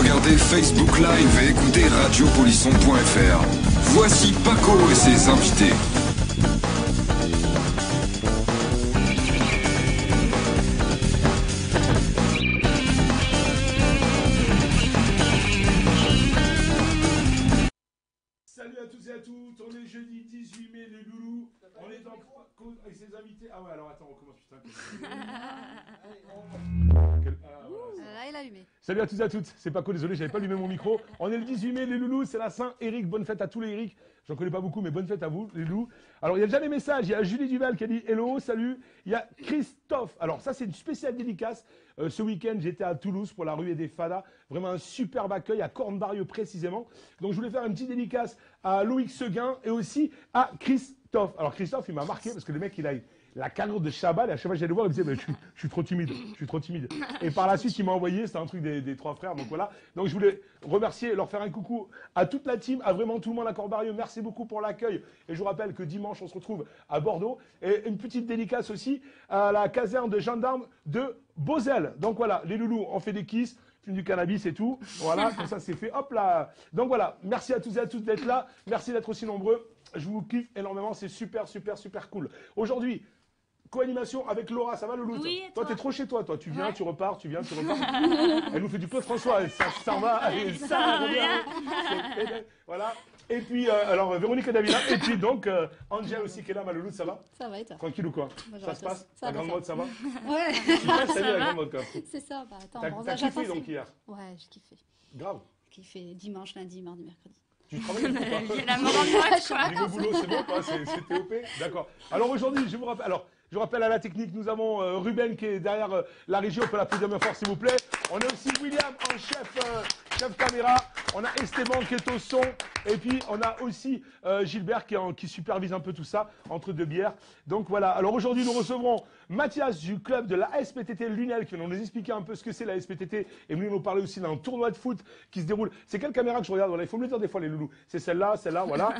Regardez Facebook Live et écoutez radiopolisson.fr. Voici Paco et ses invités. Salut à tous et à toutes, on est jeudi 18 mai, les loulous. On est en avec ses invités. Ah ouais, alors attends, on commence putain. Là, il a allumé. Salut à tous et à toutes, c'est Paco, désolé, j'avais pas allumé mon micro. On est le 18 mai, les loulous, c'est la Saint-Éric. Bonne fête à tous les Éric. J'en connais pas beaucoup, mais bonne fête à vous, les loulous. Alors, il y a déjà des messages. Il y a Julie Duval qui a dit hello, salut. Il y a Christophe. Alors, ça, c'est une spéciale dédicace. Ce week-end, j'étais à Toulouse pour la Ruée des Fadas. Vraiment un superbe accueil à Cornebarieux précisément. Donc, je voulais faire une petite dédicace à Loïc Seguin et aussi à Christophe. Alors, Christophe, il m'a marqué parce que le mec, il a la carrière de Chabal, et à chaque fois que j'allais le voir, il me disait mais je suis trop timide, je suis trop timide. Et par la suite, il m'a envoyé, c'était un truc des trois frères, donc voilà. Donc je voulais remercier, leur faire un coucou à toute la team, à vraiment tout le monde à Cornebarieux. Merci beaucoup pour l'accueil. Et je vous rappelle que dimanche, on se retrouve à Bordeaux. Et une petite dédicace aussi à la caserne de gendarmes de Beauzelle. Donc voilà, les loulous, on fait des kisses, fume du cannabis et tout. Voilà, comme ça c'est fait. Hop là. Donc voilà, merci à tous et à toutes d'être là. Merci d'être aussi nombreux. Je vous kiffe énormément, c'est super, super, super cool. Aujourd'hui, co-animation avec Laura, ça va Loulou? Oui, toi, t'es trop chez toi, toi. Tu viens, tu repars, tu viens, tu repars. Elle nous fait du Claude François, ça va, allez, ça revient. Voilà. Et puis, alors, Véronique et Davila. Et puis, donc, Angel aussi qui est là, ma Loulou, ça va? Ça va et toi? Tranquille ou quoi? Moi, Ça se passe? ça La va, grande ça. mode, ça va? Ouais. Super, salut la grande mode, quoi. C'est ça, bah attends, T'as kiffé donc hier? Ouais, j'ai kiffé. Grave. J'ai kiffé dimanche, lundi, mardi, mercredi. Tu travailles ou pas? J'ai la mort en boîte, quoi. Niveau boulot, c'est bon, quoi, c'est TOP? D'accord. Alors aujourd'hui, je vous rappelle, je rappelle à la technique, nous avons Ruben qui est derrière la régie, on peut l'applaudir bien fort s'il vous plaît. On a aussi William en chef caméra, on a Esteban qui est au son, et puis on a aussi Gilbert qui supervise un peu tout ça, entre deux bières. Donc voilà, alors aujourd'hui nous recevrons Mathias du club de la SPTT Lunel qui va nous expliquer un peu ce que c'est la SPTT et nous parler aussi d'un tournoi de foot qui se déroule. C'est quelle caméra que je regarde? Voilà, il faut me le dire des fois les loulous. C'est celle-là, voilà.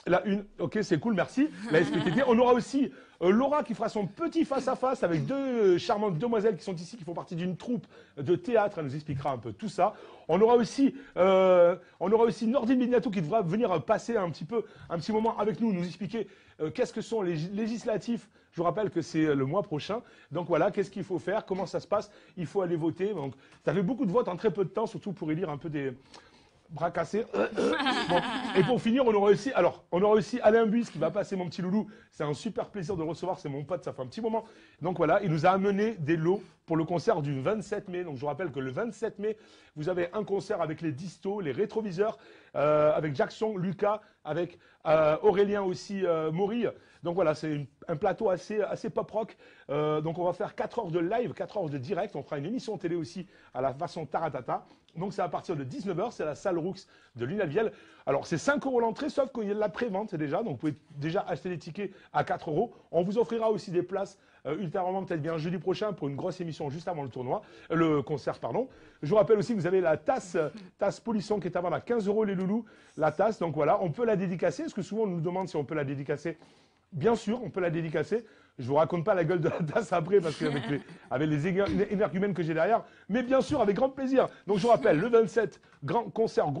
La une, ok c'est cool, merci. La SPTT. On aura aussi Laura qui fera son petit face-à-face avec deux charmantes demoiselles qui sont ici, qui font partie d'une troupe de théâtre. Elle nous expliquera un peu tout ça. On aura aussi Nordine Bignato qui devra venir passer un petit moment avec nous, nous expliquer qu'est-ce que sont les législatifs. Je vous rappelle que c'est le mois prochain. Donc voilà, qu'est-ce qu'il faut faire, comment ça se passe. Il faut aller voter. Donc, ça fait beaucoup de votes en très peu de temps, surtout pour élire un peu des bras cassés. Bon. Et pour finir, on aura aussi Alain Buis qui va passer, mon petit loulou. C'est un super plaisir de le recevoir, c'est mon pote, ça fait un petit moment. Donc voilà, il nous a amené des lots pour le concert du 27 mai. Donc je vous rappelle que le 27 mai, vous avez un concert avec les Distos, les Rétroviseurs, avec Jackson, Lucas, avec Aurélien aussi, Maury. Donc voilà, c'est un plateau assez pop rock. Donc on va faire 4 heures de live, 4 heures de direct. On fera une émission télé aussi à la façon Taratata. Donc c'est à partir de 19h, c'est la salle Roux de Lunalviel. Alors c'est 5 € l'entrée, sauf qu'il y a de la pré-vente déjà. Donc vous pouvez déjà acheter les tickets à 4 €. On vous offrira aussi des places ultérieurement, peut-être bien jeudi prochain, pour une grosse émission juste avant le concert, pardon. Je vous rappelle aussi que vous avez la tasse Polisson qui est à vendre à 15 € les loulous. La tasse, donc voilà, on peut la dédicacer, parce que souvent on nous demande si on peut la dédicacer. Bien sûr, on peut la dédicacer. Je vous raconte pas la gueule de la tasse après, parce qu'avec les énergumènes que j'ai derrière. Mais bien sûr, avec grand plaisir. Donc je vous rappelle, le 27, gros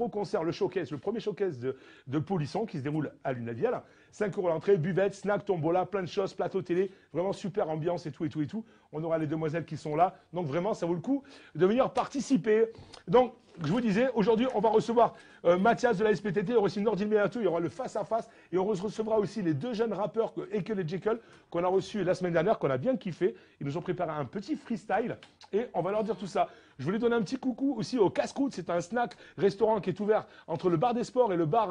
concert, le showcase, le premier showcase de Polisson qui se déroule à Lunalviel. 5 € l'entrée, buvette, snack, tombola, plein de choses, plateau télé, vraiment super ambiance et tout. On aura les demoiselles qui sont là. Donc vraiment, ça vaut le coup de venir participer. Donc, je vous disais, aujourd'hui, on va recevoir Mathias de la SPTT, il y aura aussi Nordine Bignato, il y aura le face-à-face, et on recevra aussi les deux jeunes rappeurs, Ekel et Jekyll, qu'on a reçus la semaine dernière, qu'on a bien kiffé. Ils nous ont préparé un petit freestyle, et on va leur dire tout ça. Je voulais donner un petit coucou aussi au Casse-Croûte, c'est un snack restaurant qui est ouvert entre le bar des sports et le bar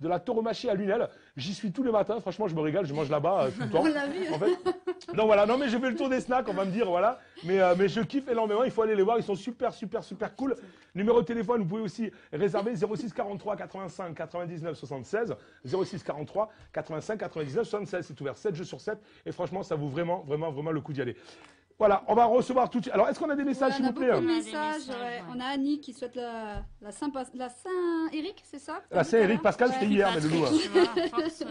de la Tauromachie à Lunel. J'y suis tous les matins, franchement, je me régale, je mange là-bas tout le temps. On l'a vu. En fait. Non, voilà, non, mais je fais le tour des snacks, on va me dire, voilà. Mais je kiffe énormément, il faut aller les voir, ils sont super cool. Numéro de téléphone, vous pouvez aussi réserver 06 43 85 99 76. 06 43 85 99 76, c'est ouvert 7 jours sur 7. Et franchement, ça vaut vraiment le coup d'y aller. Voilà, on va recevoir tout de suite. Alors, est-ce qu'on a des messages, Ouais, s'il on a vous plaît? beaucoup de On a des messages. messages, Ouais. ouais. On a Annie qui souhaite la Saint-Éric, c'est ça? La Saint-Éric Pascal, c'était hier, mais le loup. Tu vois, à force,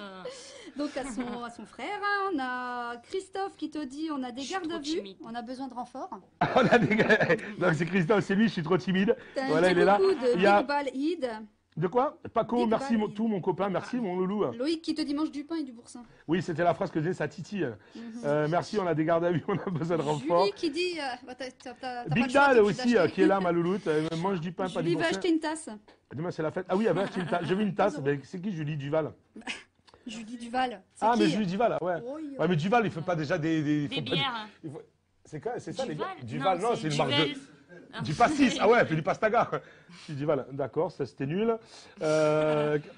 Donc à son frère. On a Christophe qui te dit on a des Je suis gardes trop à vue, timide. on a besoin de renfort. On a des gars. Donc, c'est Christophe, c'est lui, je suis trop timide. T'as un Voilà, petit il est là. coucou de Il y a- Big Ball Id. De quoi? Paco, Dick merci Ball. tout mon copain, merci mon loulou. Loïc qui te dit mange du pain et du boursin. Oui, c'était la phrase que disait sa titi. Merci, on a des gardes à vue, on a besoin de renfort. Julie qui dit bah, t'as pas le Big choix, Dal t'es aussi, obligé d'acheter. qui est là, ma louloute. Mange du pain, pas du Julie va boursin. acheter une tasse. Demain, c'est la fête. Ah oui, elle va acheter une tasse. J'ai vu une tasse. Ben, c'est qui Julie Duval? Julie Duval. C'est Ah, qui mais Julie Duval, ouais. Oh, yo. Ouais, mais Duval, il fait pas déjà il des faut pas- bières. il faut- C'est quoi? C'est ça, les Duval bières? Duval, non, c'est une marque Duvel. de. Du pastis. Ah ouais, elle fait du pastaga. Je dis Duval, d'accord, ça c'était nul.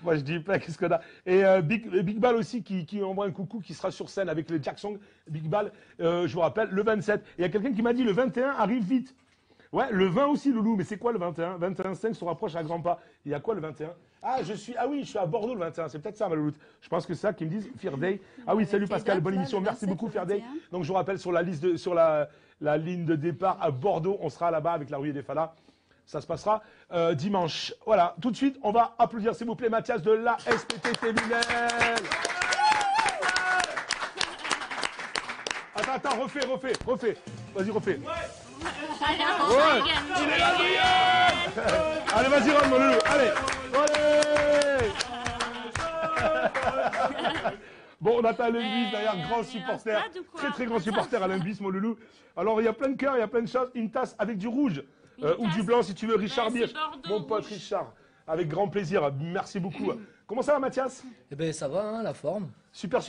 Moi je dis pas, qu'est-ce qu'on a? Et Big Ball aussi qui envoie un coucou, qui sera sur scène avec le Jackson. Big Ball, je vous rappelle, le 27. Et il y a quelqu'un qui m'a dit le 21 arrive vite. Ouais, le 20 aussi, Loulou, mais c'est quoi le 21? 21-5 se rapproche à grands pas. Il y a quoi le 21? Ah, oui, je suis à Bordeaux le 21, c'est peut-être ça, ma louloute. Je pense que c'est ça qu'ils me disent, Fear Day. Ah oui, Avec salut les Pascal, dates, bonne là, émission, le merci 27, beaucoup, le Fear Day. 21. Donc je vous rappelle, sur la ligne de départ à Bordeaux, on sera là-bas avec la rue des Falas. Ça se passera dimanche. Voilà, tout de suite, on va applaudir, s'il vous plaît, Mathias de la SPTT Lunel. Attends, refais. Vas-y, refais. Allez, on Ouais, va gagner. il est là, Brian. Allez, vas-y, rentre, mon loulou. Allez. Bon, on attend Alain Bis derrière, grand il y a un supporter. stade ou quoi? Très grand supporter, Alain Bis, mon loulou. Alors, il y a plein de cœurs, il y a plein de choses. Une tasse avec du rouge ou du tasse. blanc, si tu veux. Richard C'est Birch, Bordeaux mon pote rouge. Richard. Avec grand plaisir. Merci beaucoup. Comment ça va, Mathias? Eh ben ça va, hein, la forme, Super.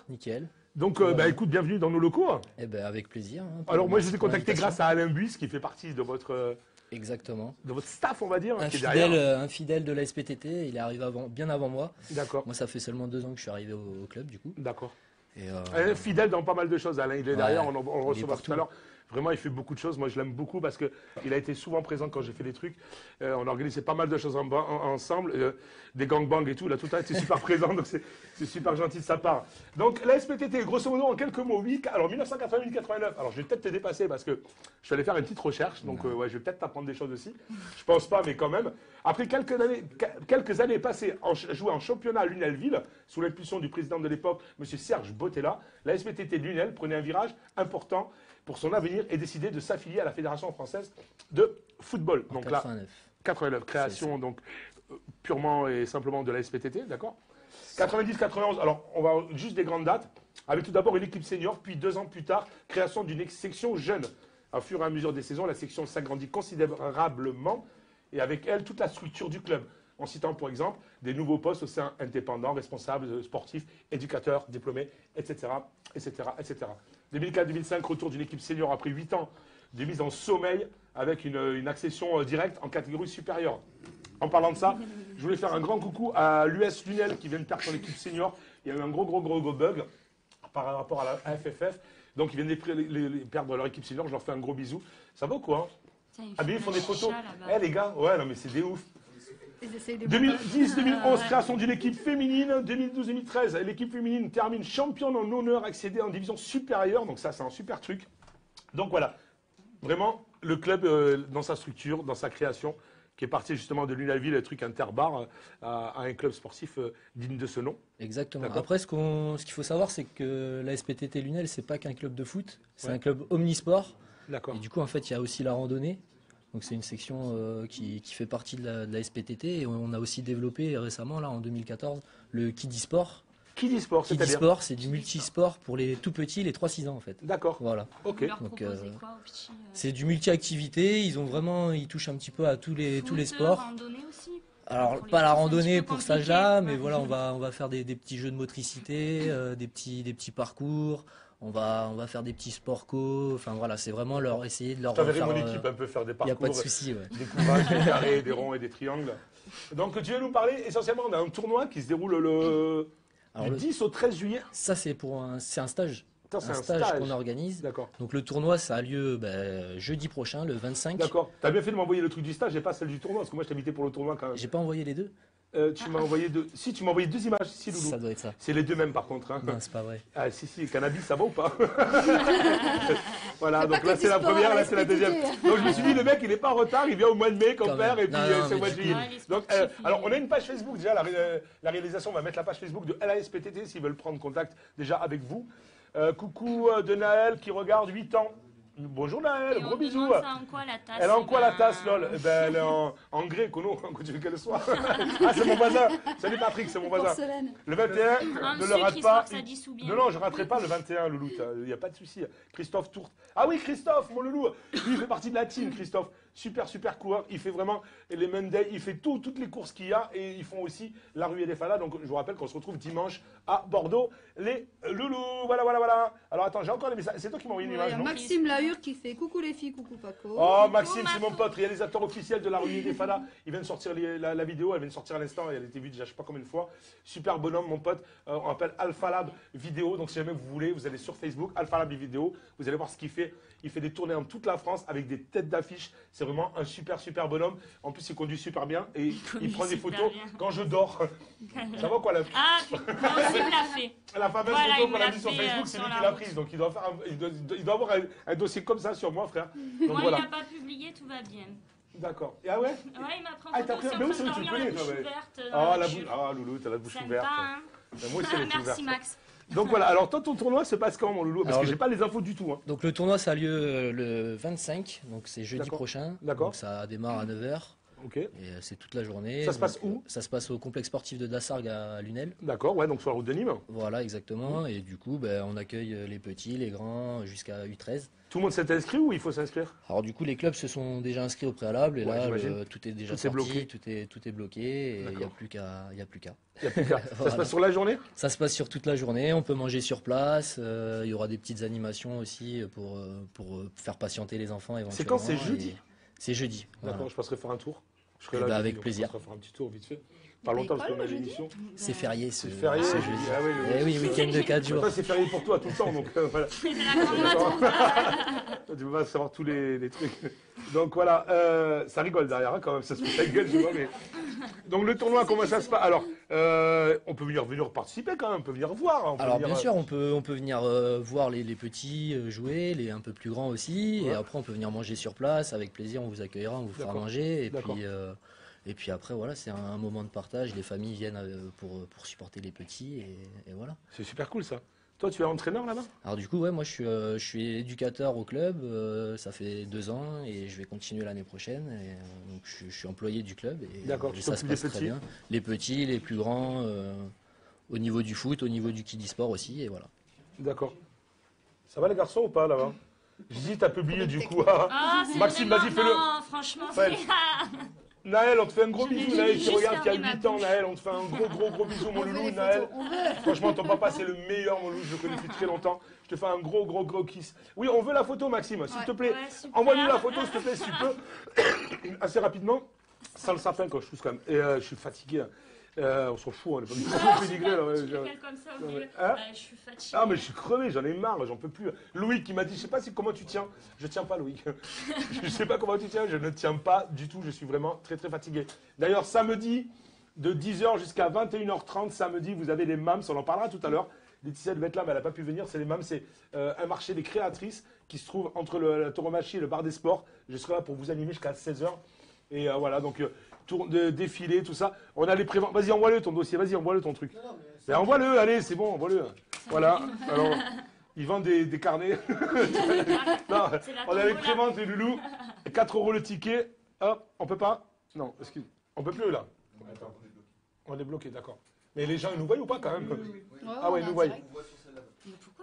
nickel. Donc, bah, écoute, bienvenue dans nos locaux. Eh ben avec plaisir. Hein, Alors, moi, je vous ai pour contacté l'invitation. grâce à Alain Buis, qui fait partie de votre Exactement. staff, on va dire. Un qui est derrière. fidèle de la SPTT, il est arrivé bien avant moi. D'accord, Moi ça fait seulement 2 ans que je suis arrivé au club du coup. d'accord. Et Fidèle dans pas mal de choses, Alain. Il est derrière, on le il est recevra tout partout. à l'heure. Vraiment, il fait beaucoup de choses. Moi, je l'aime beaucoup parce qu'il a été souvent présent quand j'ai fait des trucs. On organisait pas mal de choses ensemble, des gangbangs et tout. Il a tout le temps été super présent, donc c'est super gentil de sa part. Donc, la SPTT, grosso modo, en quelques mots, oui. Alors, 1988-89. Alors, je vais peut-être te dépasser parce que je suis allé faire une petite recherche. Donc, ouais, je vais peut-être t'apprendre des choses aussi. Je pense pas, mais quand même. Après quelques années passées jouées en championnat à Lunelville, sous l'impulsion du président de l'époque, M. Serge Bottella, la SPTT de Lunel prenait un virage important pour son avenir et décidait de s'affilier à la Fédération française de football. Donc là, 89, création donc purement et simplement de la SPTT, d'accord. 90-91, alors on va juste des grandes dates, avec tout d'abord une équipe senior, puis 2 ans plus tard, création d'une section jeune. Au fur et à mesure des saisons, la section s'agrandit considérablement et avec elle toute la structure du club, en citant pour exemple des nouveaux postes au sein indépendants, responsables, sportifs, éducateurs, diplômés, etc. 2004-2005, retour d'une équipe senior après 8 ans de mise en sommeil avec une accession directe en catégorie supérieure. En parlant de ça, je voulais faire un grand coucou à l'US Lunel qui vient de perdre son équipe senior. Il y a eu un gros bug par rapport à la FFF. Donc ils viennent de perdre leur équipe senior. Je leur fais un gros bisou. Ça va ou quoi? Ah bien, ils font des photos. Eh les gars, ouais, non mais c'est des ouf. 2010-2011, création d'une équipe féminine. 2012-2013, l'équipe féminine termine championne en honneur, accédée en division supérieure. Donc ça, c'est un super truc. Donc voilà, vraiment, le club dans sa structure, dans sa création, qui est parti justement de Lunelville, le truc interbar, à un club sportif digne de ce nom. Exactement. D'accord. Après, ce qu'il faut savoir, c'est que la SPTT Lunel, c'est pas qu'un club de foot, c'est Ouais. un club omnisport. D'accord. Et du coup, en fait, il y a aussi la randonnée. Donc c'est une section qui fait partie de la SPTT. Et on a aussi développé récemment, là, en 2014, le Kiddie Sport. Kiddie Sport, Kiddie c'est-à-dire? Sport, c'est du multisport pour les tout petits, les 3-6 ans en fait. D'accord. Voilà. Ok. Vous leur Donc, proposez quoi aux petits C'est du multi-activité. Ils touchent un petit peu à tous les foot, sports. randonnée aussi. Alors Pour les pas la petits, c'est un petit randonnée peu pour cet compliqué. âge-là, mais Ouais. voilà, on va faire des petits jeux de motricité, des petits parcours. On va faire des petits sports co. Enfin voilà, c'est vraiment essayer de leur Je t'enverrai faire. mon équipe un peu faire des Il n'y a parcours, pas de souci. Ouais. des couvages, des carrés, des ronds et des triangles. Donc tu viens nous parler essentiellement d'un tournoi qui se déroule Alors, du le- 10 au 13 juillet. Ça c'est c'est un stage. Putain, c'est Un un stage stage. qu'on organise. D'accord. Donc le tournoi, ça a lieu jeudi prochain, le 25. D'accord. T'as bien fait de m'envoyer le truc du stage et pas celle du tournoi, parce que moi je t'invitais pour le tournoi quand même. J'ai pas envoyé les deux. Tu m'as envoyé deux. Si, tu m'as envoyé 2 images. Si, Loulou. Ça doit être ça. C'est les deux mêmes par contre. Hein. Non, c'est pas vrai. Ah, si, cannabis, ça va ou pas? Voilà, Fais donc pas là que c'est du la sport à première, la là c'est la deuxième. SPTT. Donc je me suis dit, le mec il est pas en retard, il vient au mois de mai qu'on Quand perd même. et puis Non, non, c'est au mais mois de du juillet. coup- Ouais, les Donc, sportifs, alors ils- on a une page Facebook déjà, la réalisation va mettre la page Facebook de LASPTT s'ils veulent prendre contact déjà avec vous. Coucou de Naël qui regarde 8 ans. Bonjour Naël, Et gros on bisous. demande ça en quoi la tasse? Elle est en quoi la Ben, tasse, lol? Eh ben, elle est en grès, Kono, quand tu veux qu'elle soit. Ah, c'est mon voisin. Salut Patrick, c'est mon voisin. Porcelaine. Le 21, Un ne le sucre rate histoire pas. que ça dissout bien. Non, non, je raterai pas le 21, Loulou. Il n'y a pas de souci. Christophe Tourte. Ah oui, Christophe, mon loulou. Lui, il fait partie de la team, Christophe. Super, super coureur. Il fait vraiment les Monday. Il fait toutes les courses qu'il y a. Et ils font aussi la ruée des Falas. Donc, je vous rappelle qu'on se retrouve dimanche à Bordeaux. Les loulous. Voilà, voilà, voilà. Alors, attends, j'ai encore des messages. C'est toi qui m'as envoyé une Ouais, image, non? Maxime Lahure qui fait coucou les filles, coucou Paco. Oh, Maxime, Coucou, c'est mon Marco. pote, réalisateur officiel de la ruée des Falas. Il vient de sortir la vidéo, elle vient de sortir à l'instant, et elle a été vue déjà je sais pas combien de fois. Super bonhomme, mon pote. On appelle Alpha Lab Vidéo, donc si jamais vous voulez, vous allez sur Facebook, Alpha Lab Vidéo, vous allez voir ce qu'il fait. Il fait des tournées dans toute la France avec des têtes d'affiche. C'est vraiment un super, super bonhomme. En plus, il conduit super bien et il conduit prend des super photos bien. quand je dors. Ça va quoi, la, Ah, putain, moi aussi, il me l'a fait. la fameuse Voilà, photo il qu'on me a l'a mise sur fait, Facebook, c'est sur lui la qui l'a route. prise. Donc il doit, il doit avoir un dossier comme ça sur moi, frère. Donc Moi, voilà. il n'a pas publié, tout va bien. D'accord. Et ah ouais? Ouais, il m'a pris Ah, en t'as photo pris- aussi mais en oui, c'est train vrai, de tu dormir le la connais, bouche toi, ouverte. Ah, la bouche. Ah, Loulou, t'as la bouche Sympa, ouverte. hein. Moi aussi, elle est ouverte. Merci, Max. Donc voilà, alors toi, ton tournoi se passe quand, mon Loulou? Parce Alors, que j'ai pas les infos du tout. Hein. Donc le tournoi ça a lieu le 25, donc c'est jeudi D'accord. prochain. D'accord. Donc ça démarre à 9h Ok. et c'est toute la journée. Ça se passe Donc, où? Ça se passe au complexe sportif de Dassargues à Lunel. D'accord, ouais, donc sur la route de Nîmes. Voilà, exactement. Et du coup, ben, on accueille les petits, les grands, jusqu'à U13. Tout le monde s'est inscrit ou il faut s'inscrire? Alors du coup, les clubs se sont déjà inscrits au préalable et Ouais, là, j'imagine. tout est déjà Tout est sorti, bloqué. tout est bloqué et il n'y a D'accord. plus qu'à. Il y a plus qu'à. Il y a plus qu'à. Ça se Voilà. passe sur la journée? Ça se passe sur toute la journée, on peut manger sur place, il y aura des petites animations aussi pour faire patienter les enfants C'est quand? éventuellement. C'est jeudi? et- C'est jeudi. D'accord, voilà. je passerai faire un tour. Je serai Eh là. ben, jeudi, avec donc plaisir. Je passerai faire un petit tour vite fait. Pas longtemps parce l'école, qu'on a le jeudi l'émission. C'est férié C'est férié. ce jeudi. jeudi. Ah oui, Eh oui, week-end de 4 jours. Toi, c'est férié pour toi tout le temps, donc voilà. C'est la grande matin. Tu peux pas savoir tous les trucs. Donc voilà, ça rigole derrière hein, quand même, ça se fait la gueule, je vois. Mais... Donc le tournoi, comment ça se passe? Alors, on peut venir participer quand même, on peut venir voir. On peut Alors venir, bien sûr, on peut venir voir les petits jouer, les un peu plus grands aussi, Ouais. et après on peut venir manger sur place, avec plaisir, on vous accueillera, on vous fera D'accord. manger, D'accord. et puis après voilà, c'est un moment de partage, les familles viennent pour supporter les petits, et voilà. C'est super cool ça. Toi, tu es entraîneur là-bas? Alors du coup, ouais, moi je suis éducateur au club, ça fait 2 ans, et je vais continuer l'année prochaine, et, donc je suis employé du club, et, D'accord, et tu ça se t'occupes des passe très petits? bien. Les petits, les plus grands, au niveau du foot, au niveau du kiddie sport aussi, et voilà. D'accord. Ça va les garçons ou pas là-bas? J'hésite à publier du coup. Ah, c'est Maxime, vraiment- vas-y, fais-le. Non, franchement, Fais-le. Naël, on te fait un gros Je bisou, vais Naël qui juste regarde, qui a fermer ma 8 ans, bouche. Naël, on te fait un gros bisou, mon On veut loulou, les Naël. photos, on veut. Franchement, ton papa, c'est le meilleur, mon loulou, je le connais depuis très longtemps. Je te fais un gros kiss. Oui, on veut la photo, Maxime, s'il Ouais. te plaît. Ouais, super. Envoie-nous la photo, s'il te plaît, si tu peux. Assez rapidement, sans le sapin quand je tousse quand même. Et je suis fatigué. On s'en fout, on est pas du tout pédigré, là. Ouais, Tu fais comme ça au Ouais, milieu. hein Je suis fatiguée. Ah mais je suis crevé, j'en ai marre, j'en peux plus. Loïc qui m'a dit, je sais pas comment tu tiens. Je tiens pas Loïc. Je sais pas comment tu tiens, je ne tiens pas du tout, je suis vraiment très fatigué. D'ailleurs samedi de 10h jusqu'à 21h30, samedi vous avez les MAMS, on en parlera tout à l'heure. Laetitia devait être là mais elle n'a pas pu venir, c'est les MAMS, c'est un marché des créatrices qui se trouve entre la tauromachie et le bar des sports. Je serai là pour vous animer jusqu'à 16h. Et voilà, donc tour de défilé, tout ça. On a les préventes. Vas-y, envoie-le ton dossier, vas-y, envoie-le ton truc. Mais envoie-le, allez, c'est bon, envoie-le. Voilà. Alors, ils vendent des carnets. Non, C'est la on a les tombola. préventes, les loulous. 4 € le ticket. Hop, on peut pas? Non, excuse. On peut plus là. Attends. On est bloqué, d'accord. Mais les gens, ils nous voient ou pas quand même? Ah ouais, ils nous voient.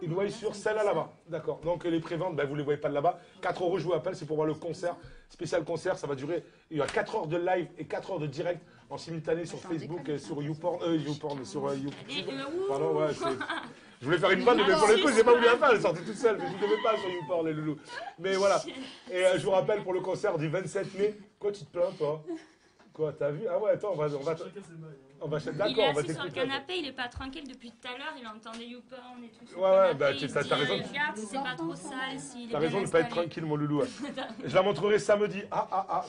Ils nous voient sur celle-là là-bas. D'accord. Donc les préventes, ben, vous ne les voyez pas de là-bas. 4 € je vous rappelle, c'est pour voir le concert. Spécial concert, ça va durer. Il y a 4 heures de live et 4 heures de direct en simultané sur Facebook et sur YouPorn. Sur YouTube. Pardon, ouais, je voulais faire une vanne, mais pour le coup, j'ai pas voulu la faire. Elle est sortie toute seule. Mais je ne devais pas sur YouPorn, les loulous. Mais voilà. Et je vous rappelle pour le concert du 27 mai. Quoi, tu te plains, toi? Quoi, t'as vu? Ah ouais, attends, on va Il d'accord, est on va assis sur le t'écouter. canapé, il est pas tranquille depuis tout à l'heure, il entend des YouPorn et tout. sur le Ouais, ouais, canapé, bah, il se t'as dit, raison. Regarde, si c'est pas trop sale ici. T'as raison de ne pas être tranquille, mon loulou. Je la montrerai samedi.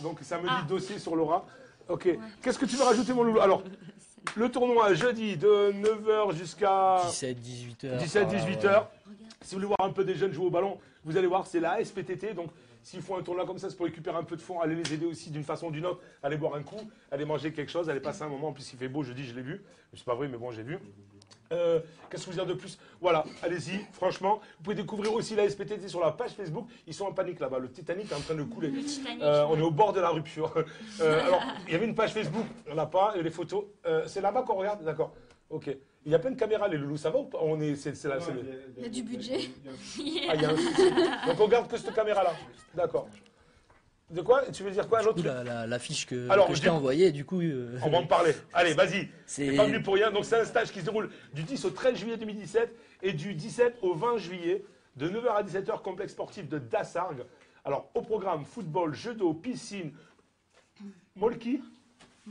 Donc samedi, Ah. dossier sur Laura. Ok. Qu'est-ce que tu veux rajouter, mon loulou? Alors, le tournoi, jeudi, de 9h jusqu'à 17-18h. 17-18h. Si vous voulez voir un peu des jeunes jouer au ballon, Vous allez voir, c'est la SPTT. Donc, s'ils font un tournoi comme ça, c'est pour récupérer un peu de fonds, aller les aider aussi d'une façon ou d'une autre, aller boire un coup, aller manger quelque chose, aller passer un moment. En plus, il fait beau, jeudi, je l'ai vu. C'est pas vrai, mais bon, j'ai vu. Qu'est-ce que vous dire de plus? Voilà, allez-y, franchement. Vous pouvez découvrir aussi la SPTT sur la page Facebook. Ils sont en panique là-bas. Le Titanic est en train de couler. Le Titanic. On est au bord de la rupture. Alors, il y avait une page Facebook, on n'a pas, et les photos. C'est là-bas qu'on regarde? D'accord. Ok. Il y a plein de caméras, les loulous, ça va ou pas? On est, c'est là, c'est Il y a du budget. Ah, il y a un souci. Donc on garde que cette caméra-là. D'accord. De quoi? Tu veux dire quoi? Un Du autre coup, truc? la fiche que Alors, je t'ai envoyée, du coup. On va en parler. Allez, vas-y. C'est- T'es pas venu pour rien. Donc c'est un stage qui se déroule du 10 au 13 juillet 2017 et du 17 au 20 juillet de 9h à 17h, complexe sportif de Dassargues. Alors au programme football, jeux d'eau, piscine, molki.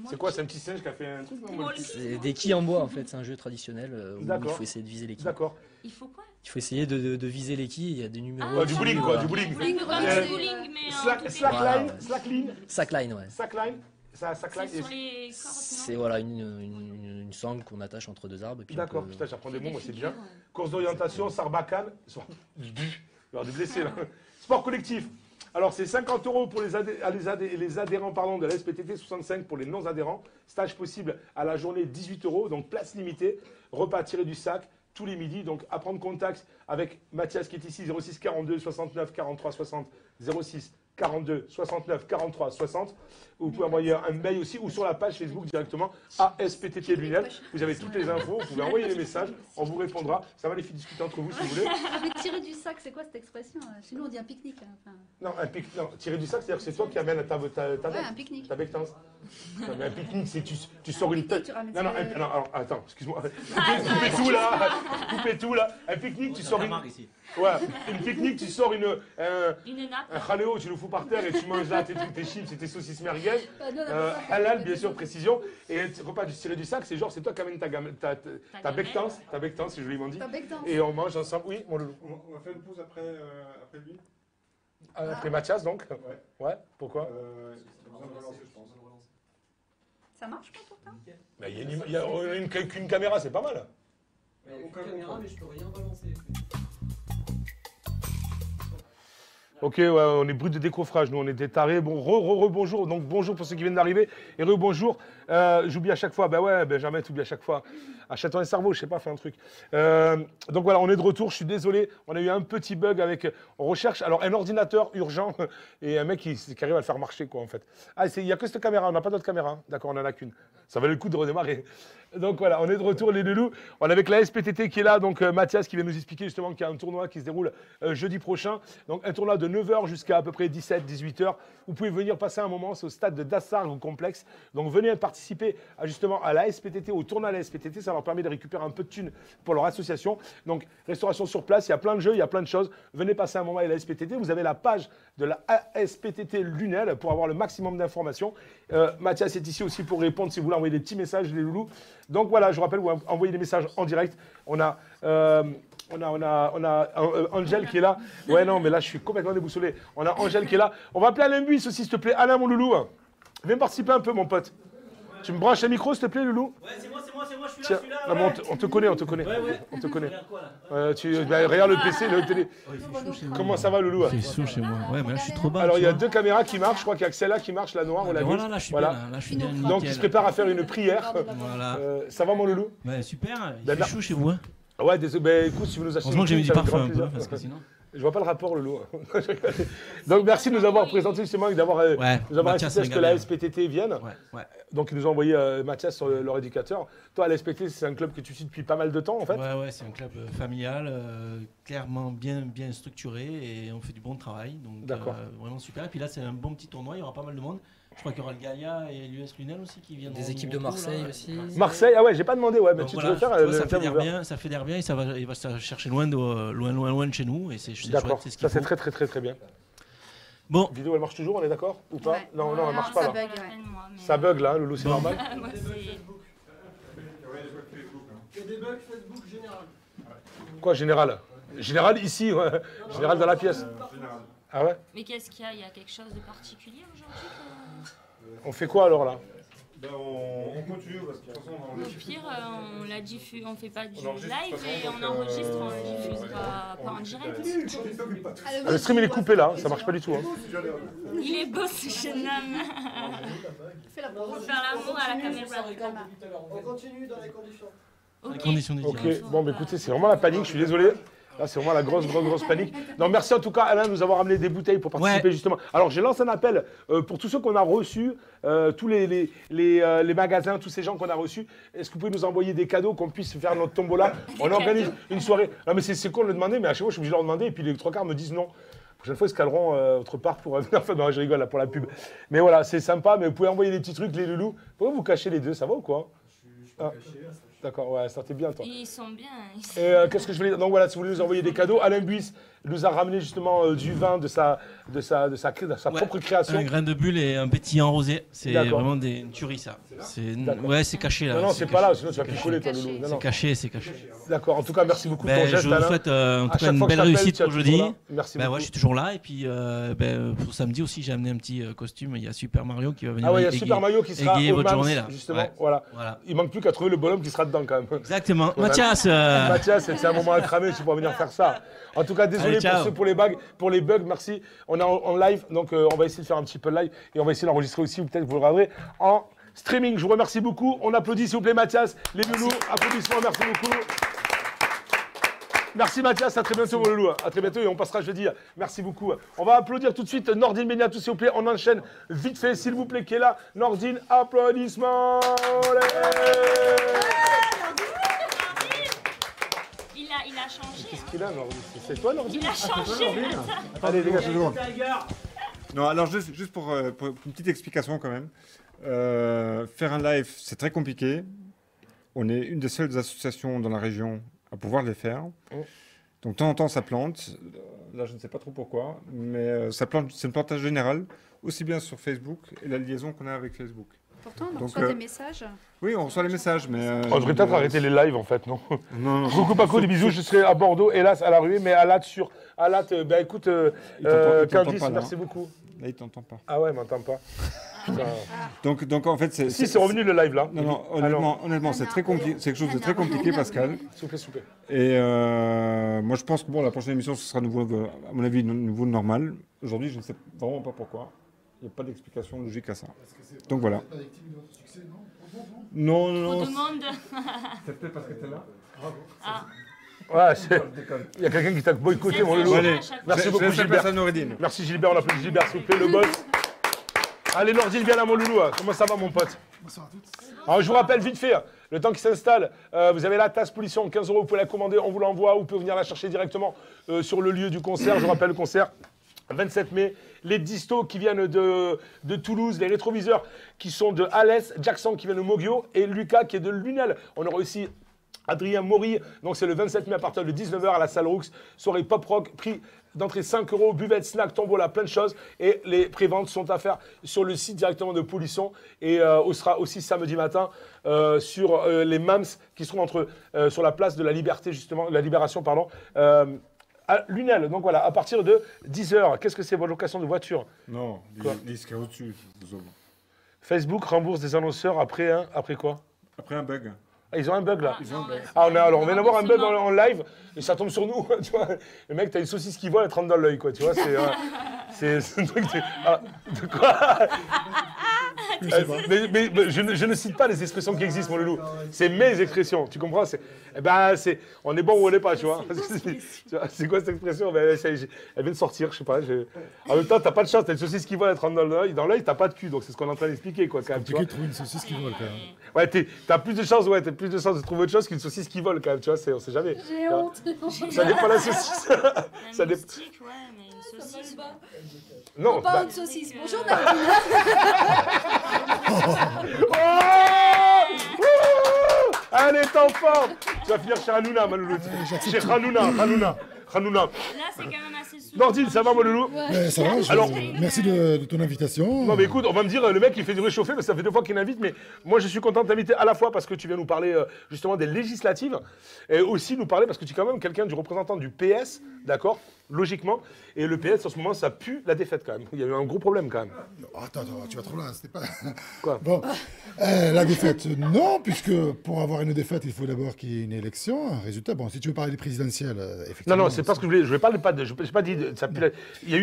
C'est quoi? C'est un petit singe qui a fait un truc, non, molki? C'est des quilles en bois en fait, c'est un jeu traditionnel où il D'accord. faut essayer de viser les quilles. D'accord. Il faut quoi? Il faut essayer de viser les quilles, il y a des numéros. Ouais, du bowling, quoi, voilà. du bowling. Bowling, Comme Euh, du bowling, mais en Slack, tout slackline, Voilà, ouais. slackline, Sackline, ouais. slackline. Ça, slackline. C'est sur les cordes, C'est non? voilà une sangle qu'on attache entre deux arbres. Et puis on D'accord, peut- putain, j'apprends des mots, moi c'est figures, bien. Course d'orientation, Sarbacane. Il va y avoir des blessés là. Sport collectif. Alors c'est 50 € pour les adhérents pardon, de la SPTT, 65 pour les non-adhérents. Stage possible à la journée, 18 €, donc place limitée. Repas tiré du sac tous les midis. Donc à prendre contact avec Mathias qui est ici, 06 42 69 43 60, 06 42 69 43 60. Vous pouvez envoyer un mail aussi ou sur la page Facebook directement à SPTT Lunel. Vous avez toutes les infos, vous pouvez envoyer les messages, on vous répondra. Ça va les filles discuter entre vous si vous voulez. Mais tirer du sac, c'est quoi cette expression? Chez nous, on dit un pique-nique. Hein. Enfin, Non, non, tirer du sac, c'est-à-dire que c'est toi qui amènes ta ouais, un pique-nique. ta bectance. Non, mais un pique-nique, c'est tu sors une tête. tu ramènes Non, non, ça. non, alors, attends, excuse-moi. Coupez tout là, coupez tout là. Un pique-nique, tu sors une. Ouais, une pique-nique, tu sors Une nappe. un khaléo, tu le fous par terre et tu manges là tes trucs, tes chips et tes saucisses merguez. Ah, non, non, Halal, bien sûr, précision. Et repas du tiré du sac, c'est genre, c'est toi qui amènes ta gamelle. bectance, c'est joliment dit. Ta bectance. Et on mange ensemble. Oui, mon loulou. On va faire une pause après lui. Après Mathias, donc. Ouais, pourquoi? C'est besoin de relancer, je pense. Ça marche pas pourtant? Bah, il y a qu'une caméra, c'est pas mal. Aucun caméra, mais je peux rien balancer. Ok, ouais, on est brut de décoffrage, nous on est des tarés. Bon, bonjour, donc bonjour pour ceux qui viennent d'arriver, et bonjour. J'oublie à chaque fois, bah ouais, Benjamin t'oublie à chaque fois. Achète-toi un cerveau, je sais pas, fais un truc. Donc voilà, on est de retour, je suis désolé, on a eu un petit bug avec, on recherche, alors un ordinateur urgent, et un mec qui arrive à le faire marcher, quoi, en fait. Ah, il n'y a que cette caméra, on n'a pas d'autre caméra, hein. D'accord, on en a qu'une. Ça valait le coup de redémarrer. Donc voilà, on est de retour les loulous. On est avec la SPTT qui est là, donc Mathias qui vient nous expliquer justement qu'il y a un tournoi qui se déroule jeudi prochain. Donc un tournoi de 9h jusqu'à à peu près 17-18h. Vous pouvez venir passer un moment, c'est au stade de Dassargues au complexe. Donc venez participer justement à la SPTT, au tournoi à la SPTT. Ça leur permet de récupérer un peu de thunes pour leur association. Donc restauration sur place, il y a plein de jeux, il y a plein de choses. Venez passer un moment à la SPTT. Vous avez la page de la SPTT Lunel pour avoir le maximum d'informations. Mathias est ici aussi pour répondre si vous voulez envoyer des petits messages, les loulous. Donc voilà, je vous rappelle, vous envoyez des messages en direct. On a Angèle qui est là. Ouais, non, mais là, je suis complètement déboussolé. On a Angèle qui est là. On va appeler Alain Buis aussi, s'il te plaît. Alain, mon loulou. Viens participer un peu, mon pote. Tu me branches le micro, s'il te plaît, loulou? Ouais, c'est moi, je suis là, Tiens, je suis là. non, mais on te connaît. Ouais. On te connaît. Regarde quoi, là Regarde le PC, le télé. Oh, il fait chaud chez moi. Comment ça va, loulou? Il fait chaud chez moi. Ouais, mais là, je suis trop bas. Alors, tu il y a vois. 2 caméras qui marchent. Je crois qu'il y a que celle-là qui marche, la noire ou la gauche. Voilà, là, je suis bien. Là, je suis bien. Donc, il nickel. se prépare à faire une prière. Voilà. Ça va, mon loulou? Bah, super. Il Ben, fait chaud chez vous. Hein. Ouais, désolé. Ben, écoute, si vous nous achetez Heureusement que j'ai mis du ça fait parfum grand un peu, plaisir. parce que sinon. Je vois pas le rapport, le loup. Donc merci de nous avoir présenté justement et d'avoir Mathias, insisté à ce que la SPTT vienne. Ouais. Donc ils nous ont envoyé Mathias, leur éducateur. Toi, la SPTT, c'est un club que tu suis depuis pas mal de temps en fait. Ouais, c'est un club familial, clairement bien structuré et on fait du bon travail. Donc vraiment super. Et puis là, c'est un bon petit tournoi, il y aura pas mal de monde. Je crois qu'il y aura le Galia et l'US Lunel aussi qui viendront. Des équipes de Marseille aussi. Marseille, ah ouais, j'ai pas demandé, ouais, mais donc tu voilà, veux faire tu vois, ça fédère bien et il va se chercher loin de chez nous et c'est chouette, d'accord, c'est ce qu'il ça c'est faut. très bien. Bon, La vidéo elle marche toujours, on est d'accord ou pas? Ouais. Non, elle marche pas ça là. bug, ouais. Ça bug là, Loulou, c'est normal. Moi, c'est... Il y a des bugs Facebook général. Quoi, général? Général ici, ouais. Général dans la pièce. Général. Ah ouais? Mais qu'est-ce qu'il y a? Il y a quelque chose de particulier aujourd'hui On fait quoi alors là? Ben, on continue parce que de toute façon on Au enregistre. pire, on la diffuse, on fait pas du On enregistre, live de toute façon, et on donc, enregistre, on ouais, le diffuse ouais, pas en direct. Le stream il est coupé là, ça marche pas du tout. Hein. Il est beau ce jeune homme. Fais la Pour faire l'amour à la caméra. On continue dans les conditions. Les Ok. conditions du Ok, direct. bon bah écoutez, c'est vraiment la panique, je suis désolé. Là, c'est vraiment la grosse panique. Non, merci en tout cas, Alain, de nous avoir amené des bouteilles pour participer justement. Alors, j'ai lancé un appel pour tous ceux qu'on a reçus, tous les magasins, tous ces gens qu'on a reçus. Est-ce que vous pouvez nous envoyer des cadeaux, qu'on puisse faire notre tombola? On organise une soirée. Non, mais c'est con de le demander, mais à chaque fois, je suis obligé de leur demander. Et puis, les trois quarts me disent non. La prochaine fois, ils se caleront autre part pour venir. Enfin, non, je rigole là pour la pub. Mais voilà, c'est sympa. Mais vous pouvez envoyer des petits trucs, les loulous. Pourquoi vous cachez les deux? Ça va ou quoi? Je suis pas caché. D'accord, ouais, ça t'est bien, toi. Ils sont bien. Et qu'est-ce que je voulais dire? Donc voilà, si vous voulez nous envoyer des cadeaux, Alain Buis nous a ramené justement du vin de sa propre création. Un grain de bulle et un pétillant rosé. C'est D'accord. vraiment une tuerie, ça. D'accord. Ouais, c'est caché là. Non, c'est pas là, sinon tu vas picoler, toi, Loulou. Non, C'est non. caché, c'est caché. D'accord, en tout cas, merci beaucoup de ton Ben, geste, je vous Alain. souhaite en À tout cas chaque une fois que belle je t'appelle, réussite tu es pour toujours jeudi. là. Merci Ben, beaucoup. ouais, je suis toujours là. Et puis pour samedi aussi, j'ai amené un petit costume. Il y a Super Mario qui va venir. Ah ouais, il y a égayer- Super Mario qui sera égayer au votre Mams, journée là. justement. Ouais. Voilà. Voilà. Il manque plus qu'à trouver le bonhomme qui sera dedans quand même. Exactement. Voilà. Mathias. Mathias, c'est un moment à cramer, tu pourras venir faire ça. En tout cas, désolé Allez, ciao. pour les bugs, merci. On est en live, donc on va essayer de faire un petit peu live et on va essayer d'enregistrer aussi, ou peut-être vous le regarderez en streaming. Je vous remercie beaucoup. On applaudit s'il vous plaît Mathias, les loulous, applaudissements, merci beaucoup. Merci Mathias, à très bientôt mon loulou. À très bientôt et on passera jeudi. Merci beaucoup. On va applaudir tout de suite Nordine Beniatou s'il vous plaît. On enchaîne vite fait s'il vous plaît qui est là. Nordine, applaudissements. Olé. Il a changé. Qu'est-ce qu'il a Nordine? C'est toi Nordine? Il a changé. Allez les gars, c'est bon. Non, alors juste pour une petite explication quand même. Faire un live, c'est très compliqué. On est une des seules associations dans la région à pouvoir les faire. Donc de temps en temps, ça plante. Là, je ne sais pas trop pourquoi, mais ça plante. C'est une plantage générale, aussi bien sur Facebook et la liaison qu'on a avec Facebook. Pourtant, on Donc, reçoit des messages. Oui, on reçoit les messages, mais... On devrait peut-être arrêter les lives en fait, non? Non. Coucou Paco, des bisous, je serai à Bordeaux, hélas à la rue, mais à Latte sur... À Latte, ben écoute, Il t'entend Candice, pas, là. merci beaucoup. Là, il t'entend pas. Ah ouais, il m'entend pas. Putain. Donc en fait, Si, c'est revenu le live là. Non, Alors, honnêtement, c'est très compliqué. C'est quelque chose de très compliqué, Pascal. s'il vous plaît. Et moi, je pense que bon, la prochaine émission, ce sera nouveau, à mon avis, nouveau normal. Aujourd'hui, je ne sais vraiment pas pourquoi. Il n'y a pas d'explication logique à ça. Donc voilà. Non. On demande. C'est peut-être parce que tu es là. Ouais, il y a quelqu'un qui t'a boycotté, mon loulou. Allez, Merci beaucoup, Gilbert. Merci Gilbert, on applaudit Gilbert, s'il vous plaît, le boss. Allez, Nordine, viens là, mon loulou. Comment ça va, mon pote? Bonsoir à tous. Alors, je vous rappelle vite fait, le temps qui s'installe, vous avez la tasse Polisson, 15 €, vous pouvez la commander, on vous l'envoie, ou vous pouvez venir la chercher directement sur le lieu du concert. Je vous rappelle le concert, 27 mai. Les distos qui viennent de Toulouse, les rétroviseurs qui sont de Alès, Jackson qui vient de Mogio et Lucas qui est de Lunel. On aura aussi Adrien Maury, donc c'est le 27 mai à partir de 19 h à la salle Roux, soirée pop rock, prix d'entrée 5 €, buvette, snack, tombola, plein de choses. Et les préventes sont à faire sur le site directement de Polisson. Et on sera aussi samedi matin sur les Mams qui seront sur la place de la Liberté, justement, la Libération, pardon. À Lunel, donc voilà, à partir de 10 h. Qu'est-ce que c'est votre location de voiture? Non, Quoi? dis ce qu'il y a au-dessus. Facebook rembourse des annonceurs après quoi? Après un bug. Ah, ils ont un bug là. Ils ont un bug. Ah, alors on vient d'avoir un bug en live et ça tombe sur nous, tu vois. Le mec, t'as une saucisse qui vole, elle te rentre dans l'œil, quoi, tu vois. C'est un truc. De quoi? Mais je ne cite pas les expressions qui existent, mon loulou. C'est mes expressions, tu comprends? On est bon ou on n'est pas, tu vois. C'est quoi cette expression? Elle vient de sortir, je sais pas. En même temps, t'as pas de chance, t'as une saucisse qui vole, elle te rentre dans l'œil. Dans l'œil, t'as pas de cul, donc c'est ce qu'on est en train d'expliquer, quoi, quand même. C'est compliqué de trouver une saucisse qui vole, quand même. Ouais, t'as plus de chance, de trouver autre chose qu'une saucisse qui vole, quand même, tu vois. On sait jamais. J'ai honte. Ça dépend la saucisse. Un moustique, ouais, mais une saucisse. Non. Pas une saucisse. Bonjour Nardine. Allez, t'es en forme. Tu vas finir chez Hanouna, ma loulou. Chez Hanouna. Là, c'est quand même assez souvent. Nordine, ça va, mon loulou? Ouais, ça va, Alors- merci de ton invitation. Non, mais écoute, on va me dire, le mec, il fait du réchauffé, mais ça fait 2 fois qu'il m'invite. Mais moi, je suis content de t'inviter à la fois parce que tu viens nous parler justement des législatives et aussi nous parler parce que tu es quand même quelqu'un du représentant du PS, d'accord? logiquement. Et le PS, en ce moment, ça pue la défaite quand même. Il y a eu un gros problème quand même. Attends, tu vas trop loin, c'était pas... Quoi? Bon, la défaite, non, puisque pour avoir une défaite, il faut d'abord qu'il y ait une élection, un résultat. Bon, si tu veux parler des présidentielles, effectivement... Non, c'est pas ce que je voulais. Je vais parler pas de... Je n'ai pas dit... Ça pue la- il y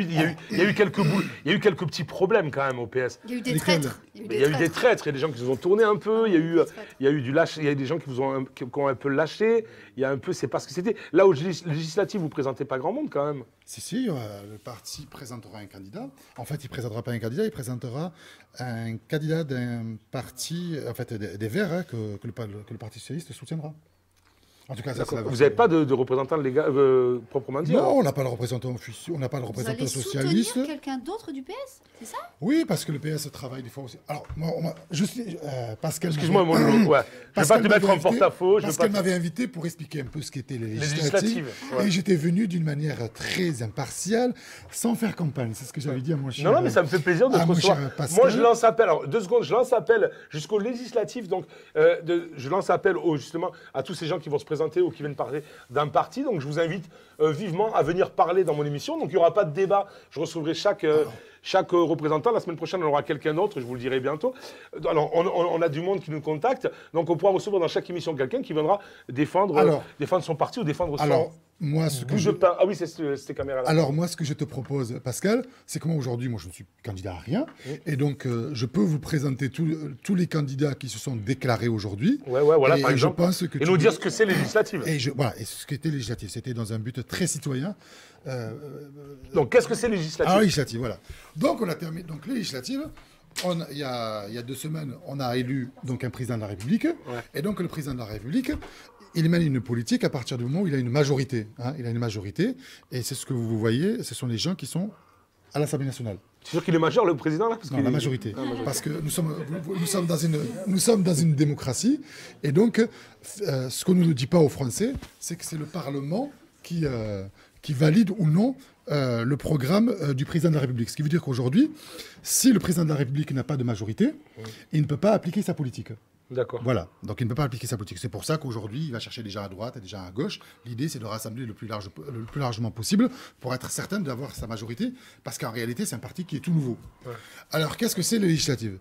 a eu quelques boules. Il y a eu quelques petits problèmes quand même au PS. Il y a eu des Lesquels? traîtres. Il y a eu des traîtres, il y a des gens qui vous ont tourné un peu, il y a eu du lâche, il y a eu des gens qui ont un peu lâché, il y a un peu, c'est pas ce que c'était. Là, aux législatives, vous présentez pas grand monde quand même. Si, le parti présentera un candidat. En fait, il ne présentera pas un candidat, il présentera un candidat d'un parti, en fait, des Verts, hein, que le Parti socialiste soutiendra. En tout cas, ça, c'est la Vous version. n'avez pas de représentant légal, proprement dit. Non, alors. on n'a pas le représentant officiel, on n'a pas le Vous représentant allez socialiste. soutenir quelqu'un d'autre du PS, c'est ça? Oui, parce que le PS travaille des fois aussi. Alors, moi Pascal. Excuse-moi, m'avait- ouais. Je ne vais pas Pascal te mettre m'avait en invité- porte-à-faux. Parce qu'elle m'avait invité pour expliquer un peu ce qu'étaient les législatives. ouais. Et j'étais venu d'une manière très impartiale, sans faire campagne. C'est ce que j'avais dit à mon cher. Non, mais ça me fait plaisir de te mon recevoir. cher Pascal. Moi, je lance appel. Alors, 2 secondes, je lance appel jusqu'aux législatives. Donc, je lance appel justement à tous ces gens qui vont se présenter ou qui viennent parler d'un parti. Donc, je vous invite vivement à venir parler dans mon émission. Donc, il n'y aura pas de débat. Je recevrai chaque représentant. La semaine prochaine, on aura quelqu'un d'autre. Je vous le dirai bientôt. Alors, on a du monde qui nous contacte. Donc, on pourra recevoir dans chaque émission quelqu'un qui viendra défendre son parti ou défendre son. Alors, moi, ce que bout je... de pain. Ah oui, c'est ces caméras-là. Alors, moi, ce que je te propose, Pascal, c'est que moi, aujourd'hui, je ne suis candidat à rien. Et donc, je peux vous présenter tous les candidats qui se sont déclarés aujourd'hui. Ouais, voilà, et, par exemple. Je pense que et nous dire ce que c'est législative. Voilà, et ce qu'était législative. C'était dans un but très citoyen. Donc, qu'est-ce que c'est législative? Ah, législative, voilà. Donc, on a terminé. Donc, les législatives, il y a 2 semaines, on a élu donc, un président de la République. Ouais. Et donc, le président de la République, il mène une politique à partir du moment où il a une majorité. Hein, il a une majorité. Et c'est ce que vous voyez, ce sont les gens qui sont à l'Assemblée nationale. C'est sûr qu'il est majeur, le président, là? Non, la majorité. Parce que nous sommes dans une démocratie. Et donc, ce qu'on ne nous dit pas aux Français, c'est que c'est le Parlement qui valide ou non le programme du président de la République. Ce qui veut dire qu'aujourd'hui, si le président de la République n'a pas de majorité, il ne peut pas appliquer sa politique. D'accord. Voilà, donc il ne peut pas appliquer sa politique. C'est pour ça qu'aujourd'hui, il va chercher des gens à droite et des gens à gauche. L'idée, c'est de rassembler le plus largement possible pour être certain d'avoir sa majorité, parce qu'en réalité, c'est un parti qui est tout nouveau. Ouais. Alors, qu'est-ce que c'est les législatives?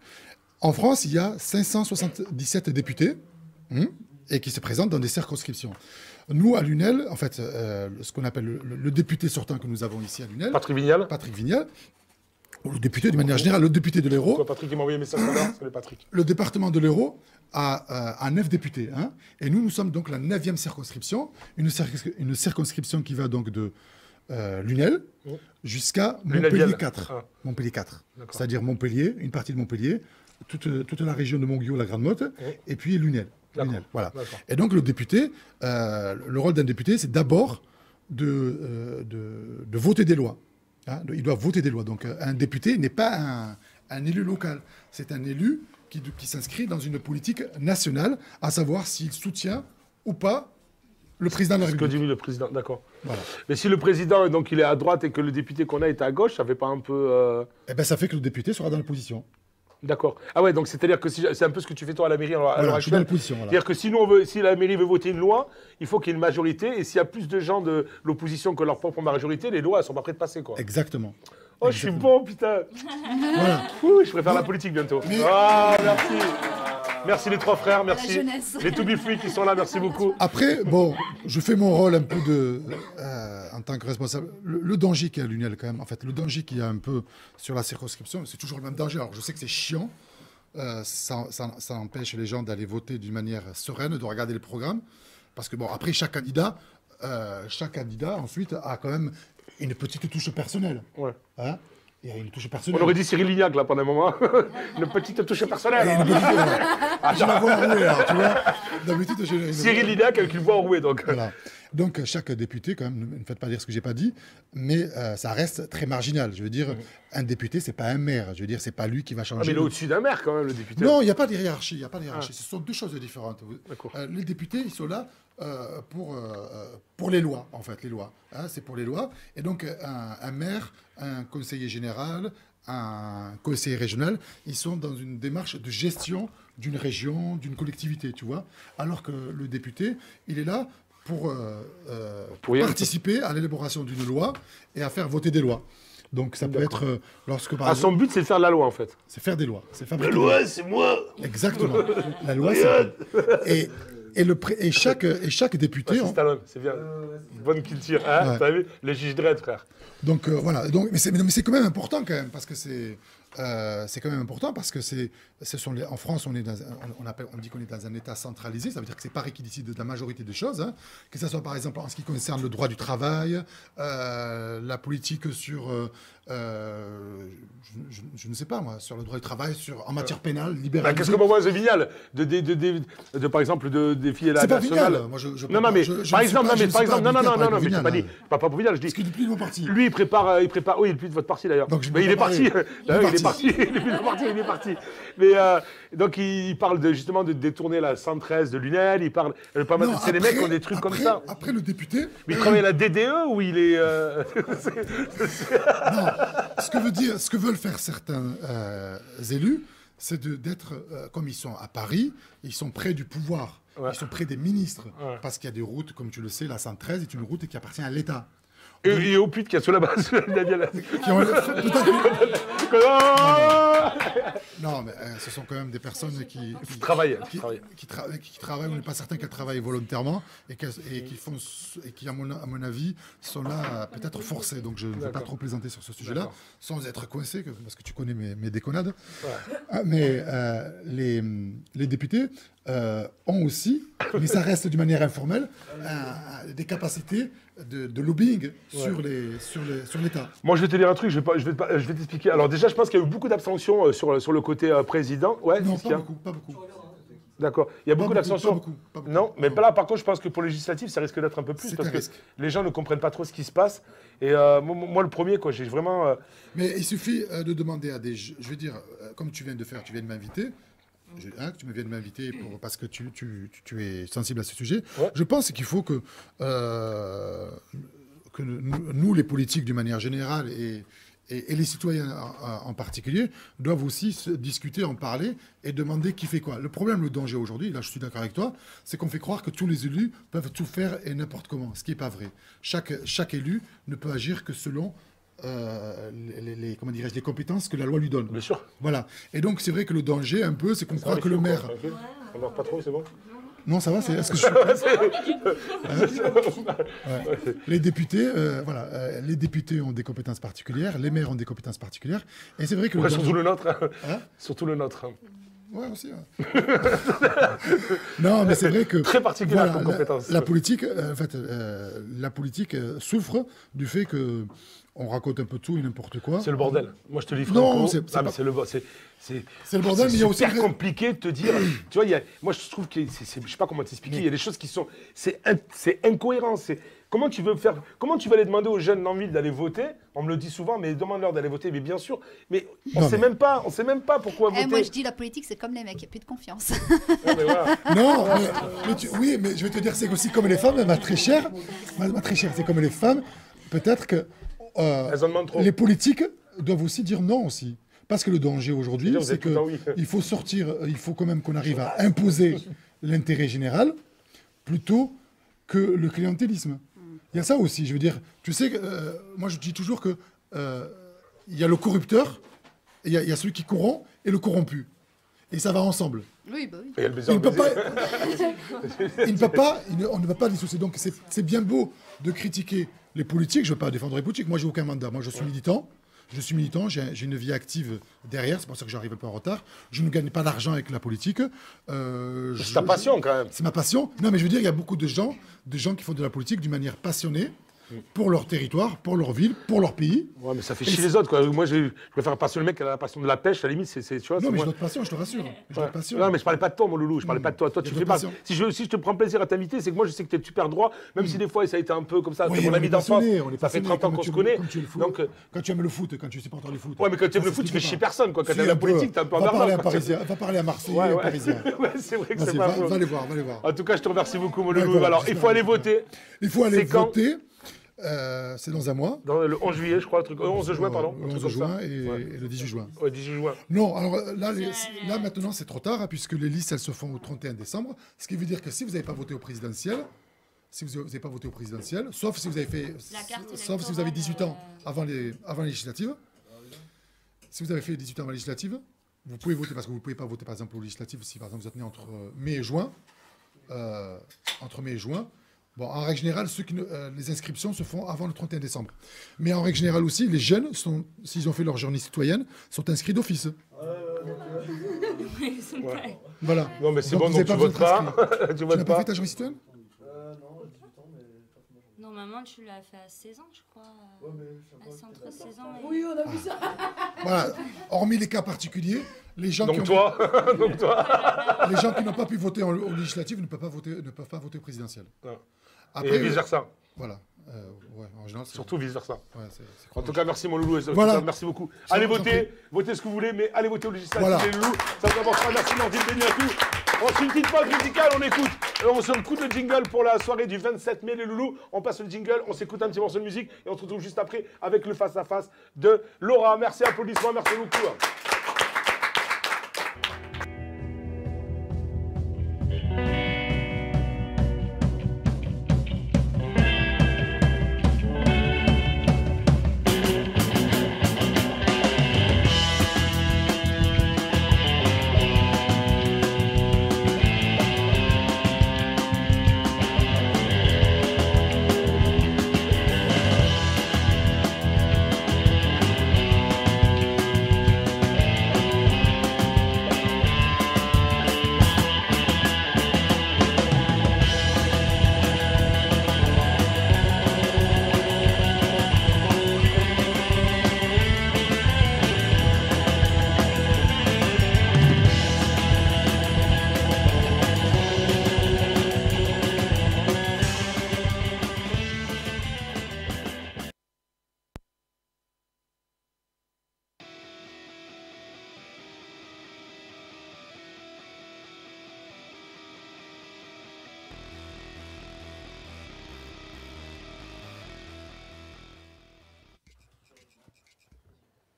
En France, il y a 577 députés et qui se présentent dans des circonscriptions. Nous, à l'UNEL, en fait, ce qu'on appelle le député sortant que nous avons ici à l'UNEL... Patrick Vignal, ou le député, de manière générale, le député de l'Hérault... Patrick, il m'a envoyé un message tout à l'heure, c'est le Patrick. Le département de l'Hérault a 9 députés. Hein, et nous sommes donc la 9e circonscription. Une circonscription qui va donc de l'UNEL jusqu'à Montpellier 4. Ah. Montpellier 4. C'est-à-dire Montpellier, une partie de Montpellier, toute la région de Montguillot, la Grande Motte, et puis l'UNEL. Voilà. Et donc le député, le rôle d'un député, c'est d'abord de voter des lois. Hein, il doit voter des lois. Donc un député n'est pas un élu local. C'est un élu qui s'inscrit dans une politique nationale, à savoir s'il soutient ou pas le président de la République. Ce que dit le président, d'accord. Voilà. Mais si le président, donc, il est à droite et que le député qu'on a est à gauche, ça fait pas un peu... Eh bien, ça fait que le député sera dans l'opposition. D'accord. Ah ouais, donc c'est-à-dire que c'est un peu ce que tu fais toi à la mairie à l'heure Voilà, je suis dans actuelle. l'opposition. Voilà. C'est-à-dire que si la mairie veut voter une loi, il faut qu'il y ait une majorité, et s'il y a plus de gens de l'opposition que leur propre majorité, les lois, elles sont pas prêtes de passer, quoi. Exactement. Oh, je suis bon, putain. Voilà. Ouh, je préfère la politique bientôt. Ah, merci. Merci les 3 frères, merci. La jeunesse. Les To Be Free qui sont là, merci beaucoup. Après, bon, je fais mon rôle un peu en tant que responsable. Le danger qu'il y a à l'UNEL, quand même, en fait, le danger qu'il y a un peu sur la circonscription, c'est toujours le même danger. Alors, je sais que c'est chiant. Ça empêche les gens d'aller voter d'une manière sereine, de regarder les programmes. Parce que, bon, après, chaque candidat, ensuite, a quand même une petite touche personnelle. Ouais. Hein, il y a une touche personnelle. On aurait dit Cyril Lignac, là, pendant un moment. Une petite touche personnelle. Je la vois enrouée, alors, tu vois. D'habitude, Cyril Lignac avec une voix enrouée, donc. Voilà. Donc, chaque député, quand même, ne me faites pas dire ce que je n'ai pas dit, mais ça reste très marginal. Je veux dire, un député, ce n'est pas un maire. Je veux dire, ce n'est pas lui qui va changer. Ah, mais il est au-dessus d'un maire, quand même, le député. Non, il n'y a pas de hiérarchie. Ce sont 2 choses différentes. Les députés, ils sont là pour les lois, en fait. Les lois. Hein, c'est pour les lois. Et donc, un maire, un conseiller général, un conseiller régional, ils sont dans une démarche de gestion d'une région, d'une collectivité, tu vois. Alors que le député, il est là pour rien. participer à l'élaboration d'une loi et à faire voter des lois. Donc ça peut être lorsque par Son but, c'est de faire de la loi, en fait. c'est faire des lois. C'est fabriquer des lois. c'est moi. Exactement. La loi, c'est... Et chaque député... C'est Stallone, c'est bien. Bonne culture. Hein, Ouais. t'as vu? Le juge Dredd, frère. Donc voilà. Donc, mais c'est quand même important quand même parce que c'est quand même important parce que en France on est on dit qu'on est dans un État centralisé. Ça veut dire que c'est Paris qui décide de la majorité des choses. Hein. Que ce soit par exemple en ce qui concerne le droit du travail, la politique sur je ne sais pas moi sur le droit du travail, en matière pénale, libérale. Qu'est-ce que pour moi c'est Vignal de par exemple de défier la C'est pas nationale. Vignal. Moi, Non mais par exemple non mais mais je t'ai pas dit pas pour Vignal, je dis. Parce qu'il est plus de mon parti. Lui il prépare oui il est plus de votre parti d'ailleurs. Mais il est parti. Il est parti. Il est parti. Mais donc il parle justement de détourner la 113 de Lunel, il parle pas mal c'est les mecs qui ont des trucs comme ça. Après le député. Mais il travaille à la DDE ou il est Non, ce que veulent faire certains élus, c'est d'être, comme ils sont à Paris, ils sont près du pouvoir, ils sont près des ministres, parce qu'il y a des routes, comme tu le sais, la 113 est une route qui appartient à l'État. Et au pute qui a sur la base, Non, mais ce sont quand même des personnes qui travaillent. Qui travaillent, on n'est pas certain qu'elles travaillent volontairement et qui, à mon avis, sont là peut-être forcées. Donc je ne vais pas trop plaisanter sur ce sujet-là, sans être coincé, parce que tu connais mes déconnades. Ouais. Mais les députés ont aussi, mais ça reste d'une manière informelle, des capacités de lobbying sur l'État. Moi, je vais te dire un truc, je vais t'expliquer. Alors déjà, je pense qu'il y a eu beaucoup d'abstention sur le côté président. Ouais, non, pas beaucoup. D'accord. Il y a beaucoup d'abstention. Non, mais là, par contre, je pense que pour législatif, ça risque d'être un peu plus parce que les gens ne comprennent pas trop ce qui se passe. Et moi, le premier, quoi, j'ai vraiment. Mais il suffit de demander à des. Je veux dire, comme tu viens de m'inviter. Tu me viens de m'inviter parce que tu es sensible à ce sujet. Ouais. Je pense qu'il faut que nous, les politiques d'une manière générale et les citoyens en particulier, doivent aussi se discuter, en parler et demander qui fait quoi. Le problème, le danger aujourd'hui, là je suis d'accord avec toi, c'est qu'on fait croire que tous les élus peuvent tout faire et n'importe comment, ce qui n'est pas vrai. Chaque élu ne peut agir que selon les compétences que la loi lui donne. Bien sûr. Voilà. Et donc, c'est vrai que le danger, un peu, c'est qu'on croit que le maire... On meurt pas trop, c'est bon? Non, ça va, est-ce que les députés, les députés ont des compétences particulières, les maires ont des compétences particulières, et c'est vrai que... surtout le nôtre. Hein. Surtout le nôtre. Ouais, aussi. Ouais. Non, mais c'est vrai que... Très particulière comme compétence. La politique, la politique souffre du fait que on raconte un peu tout et n'importe quoi. C'est le bordel. Moi, je te dis franchement. Non, c'est le bordel, mais il y a aussi super compliqué de te dire. Tu vois, moi, je trouve que je sais pas comment t'expliquer. Il y a des choses qui sont, c'est incohérent. Comment tu vas aller demander aux jeunes d'Anville d'aller voter? On me le dit souvent, mais demande-leur d'aller voter. Mais bien sûr, mais on ne sait même pas pourquoi voter. Moi, je dis la politique, c'est comme les mecs, il n'y a plus de confiance. Ouais, mais voilà. Non, oui, mais je vais te dire, c'est aussi comme les femmes, ma très chère, c'est comme les femmes. Peut-être que les politiques doivent aussi dire non aussi. Parce que le danger aujourd'hui, c'est qu'il faut sortir, il faut quand même qu'on arrive à imposer l'intérêt général plutôt que le clientélisme. Il y a ça aussi, je veux dire, tu sais, moi je dis toujours que il y a le corrupteur, il y a celui qui corrompt et le corrompu. Et ça va ensemble. Oui, bah oui. Et on ne peut pas dissocier. Donc c'est bien beau de critiquer les politiques. Je ne veux pas défendre les politiques. Moi, j'ai aucun mandat. Moi, je suis militant. J'ai une vie active derrière, c'est pour ça que j'arrive un peu en retard. Je ne gagne pas d'argent avec la politique. C'est ta passion quand même. C'est ma passion. Non, mais je veux dire, il y a beaucoup de gens qui font de la politique d'une manière passionnée pour leur territoire, pour leur ville, pour leur pays. Ouais, mais ça fait chier les autres, quoi. Moi, je préfère passer le mec qui a la passion de la pêche, à la limite, tu vois. Non, mais j'ai d'autres passions, je te rassure. Non, mais je parlais pas de toi, mon loulou. Je parlais pas de toi. Toi, tu fais pas. Si je te prends plaisir à t'inviter, c'est que moi, je sais que tu es super droit, même si des fois, ça a été un peu comme ça. Oui, mon ami d'enfance. Ça fait 30 ans qu'on se connaît. Donc, quand tu aimes le foot, quand tu supportes le foot. Ouais, mais quand tu aimes le foot, tu fais chier personne, quoi. Quand tu aimes la politique, t'es un peu en va parler à Marseille, ouais, Parisien. Ouais, c'est vrai que c'est pas faux. Va les voir. En tout cas, je te remercie beaucoup, mon loulou. Alors, il faut aller voter. Il faut aller voter. C'est dans un mois. Le 11 juillet, je crois, le 11 juin, pardon. Le 11 juin et le 18 juin. Ouais, 18 juin. Non, alors là maintenant, c'est trop tard, hein, puisque les listes, elles se font au 31 décembre. Ce qui veut dire que si vous n'avez pas voté au présidentiel, si vous n'avez pas voté au présidentiel, sauf si vous avez fait, La carte sauf si vous avez 18 ans électorale, avant les législatives. Si vous avez fait 18 ans avant les législatives, vous pouvez voter, parce que vous ne pouvez pas voter par exemple aux législatives si par exemple vous êtes né entre mai et juin. Bon, en règle générale, les inscriptions se font avant le 31 décembre. Mais en règle générale aussi, les jeunes, s'ils ont fait leur journée citoyenne, sont inscrits d'office. Ouais. Voilà. Non, mais c'est Donc, bon, vous donc avez tu pas besoin votes d'être pas. inscrit. Tu Tu votes n'as pas pas. fait ta journée citoyenne? Normalement, tu l'as fait à 16 ans, je crois. C'est entre 16 ans et... Oui, on a vu ça. Voilà. Hormis les cas particuliers, les gens Donc qui ont toi, donc toi. les gens qui n'ont pas pu voter aux législatives ne peuvent pas voter au présidentiel. Non. Après, Et vice versa. voilà. Ouais, en général, Surtout vice versa. Ouais, En tout cas, merci mon loulou. Voilà. Merci beaucoup. Je Allez vous en voter, votez ce que vous voulez, mais allez voter au législatif Voilà. les loulous. Ça vous avancera. Merci Nordine Beniatou. On se fait une petite pause musicale, on écoute. Alors, on se écoute le jingle pour la soirée du 27 mai, les loulous. On passe le jingle, on s'écoute un petit morceau de musique et on se retrouve juste après avec le face-à-face de Laura. Merci, applaudissements, merci beaucoup.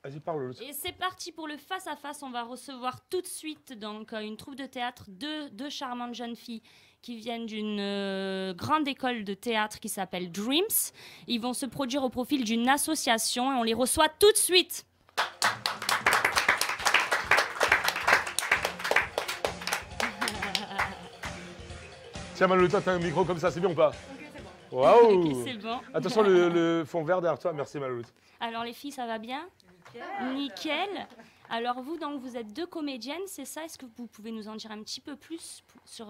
Vas-y, parle l'autre. Et c'est parti pour le face-à-face. On va recevoir tout de suite donc, une troupe de théâtre, deux charmantes jeunes filles qui viennent d'une grande école de théâtre qui s'appelle Dreams. Ils vont se produire au profil d'une association et on les reçoit tout de suite. Tiens, Manu, toi, t'as un micro comme ça, c'est bien ou pas? Waouh! Ok, c'est bon. Attention, le fond vert derrière toi. Merci, Manu. Alors les filles, ça va bien? Nickel. Alors vous, donc, vous êtes deux comédiennes, c'est ça? Est-ce que vous pouvez nous en dire un petit peu plus sur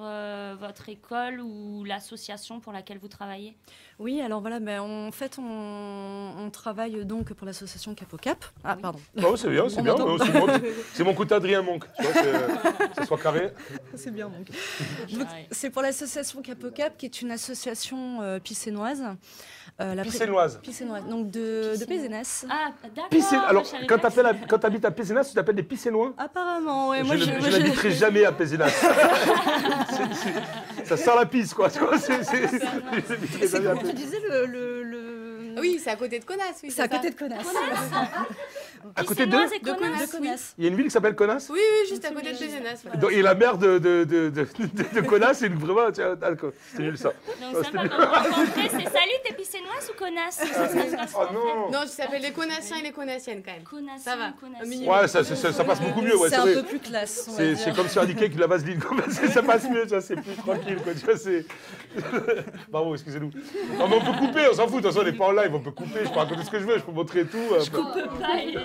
votre école ou l'association pour laquelle vous travaillez? Oui, alors voilà, en fait, on travaille donc pour l'association Cap au Cap. Ah, Oui. pardon. Oh, c'est bien, c'est bien. C'est mon coup d'Adrien Monk. Tu vois, ça soit carré. C'est bien, donc. C'est pour l'association Cap au Cap, qui est une association pissénoise. Pissénoise. Pissénoise, donc de Pézenas. Ah, d'accord. Alors, je savais quand pas que tu habites à Pézenas, tu t'appelles des Pissénois? Apparemment, ouais. Je n'habiterai jamais à Pézenas. Ça sent la pisse, quoi. Tu vois, C'est comme tu disais, Oui, c'est à côté de Connasse. Oui, c'est à côté de Connasse. À côté de Pissénoise et de Connasse. Connasse. De Connasse. Il y a une ville qui s'appelle Connasse. Oui, oui, juste à côté de Pézenas. Voilà. Et la mère de Connasse, c'est vraiment. C'est nul ça. Donc ça va, pour rencontrer, c'est salut, t'es pissénoise ou connasse? Ça se passe Oh en non! Non, tu s'appelles les Connassiens et les Connassiennes quand même. fait. Connasse, Ça va. connasse. Un minimum. Ouais, ça passe beaucoup mieux. Ouais, C'est un vrai. peu plus classe. on va C'est dire. comme sur indiqué que la vaseline, ça passe mieux, tu vois, c'est plus tranquille, quoi, tu vois, c'est... Bravo, excusez-nous. Non, mais on peut couper, on s'en fout, de toute façon, on n'est pas en live, on peut couper, je peux raconter ce que je veux, je peux montrer tout. Je coupe pas. Et...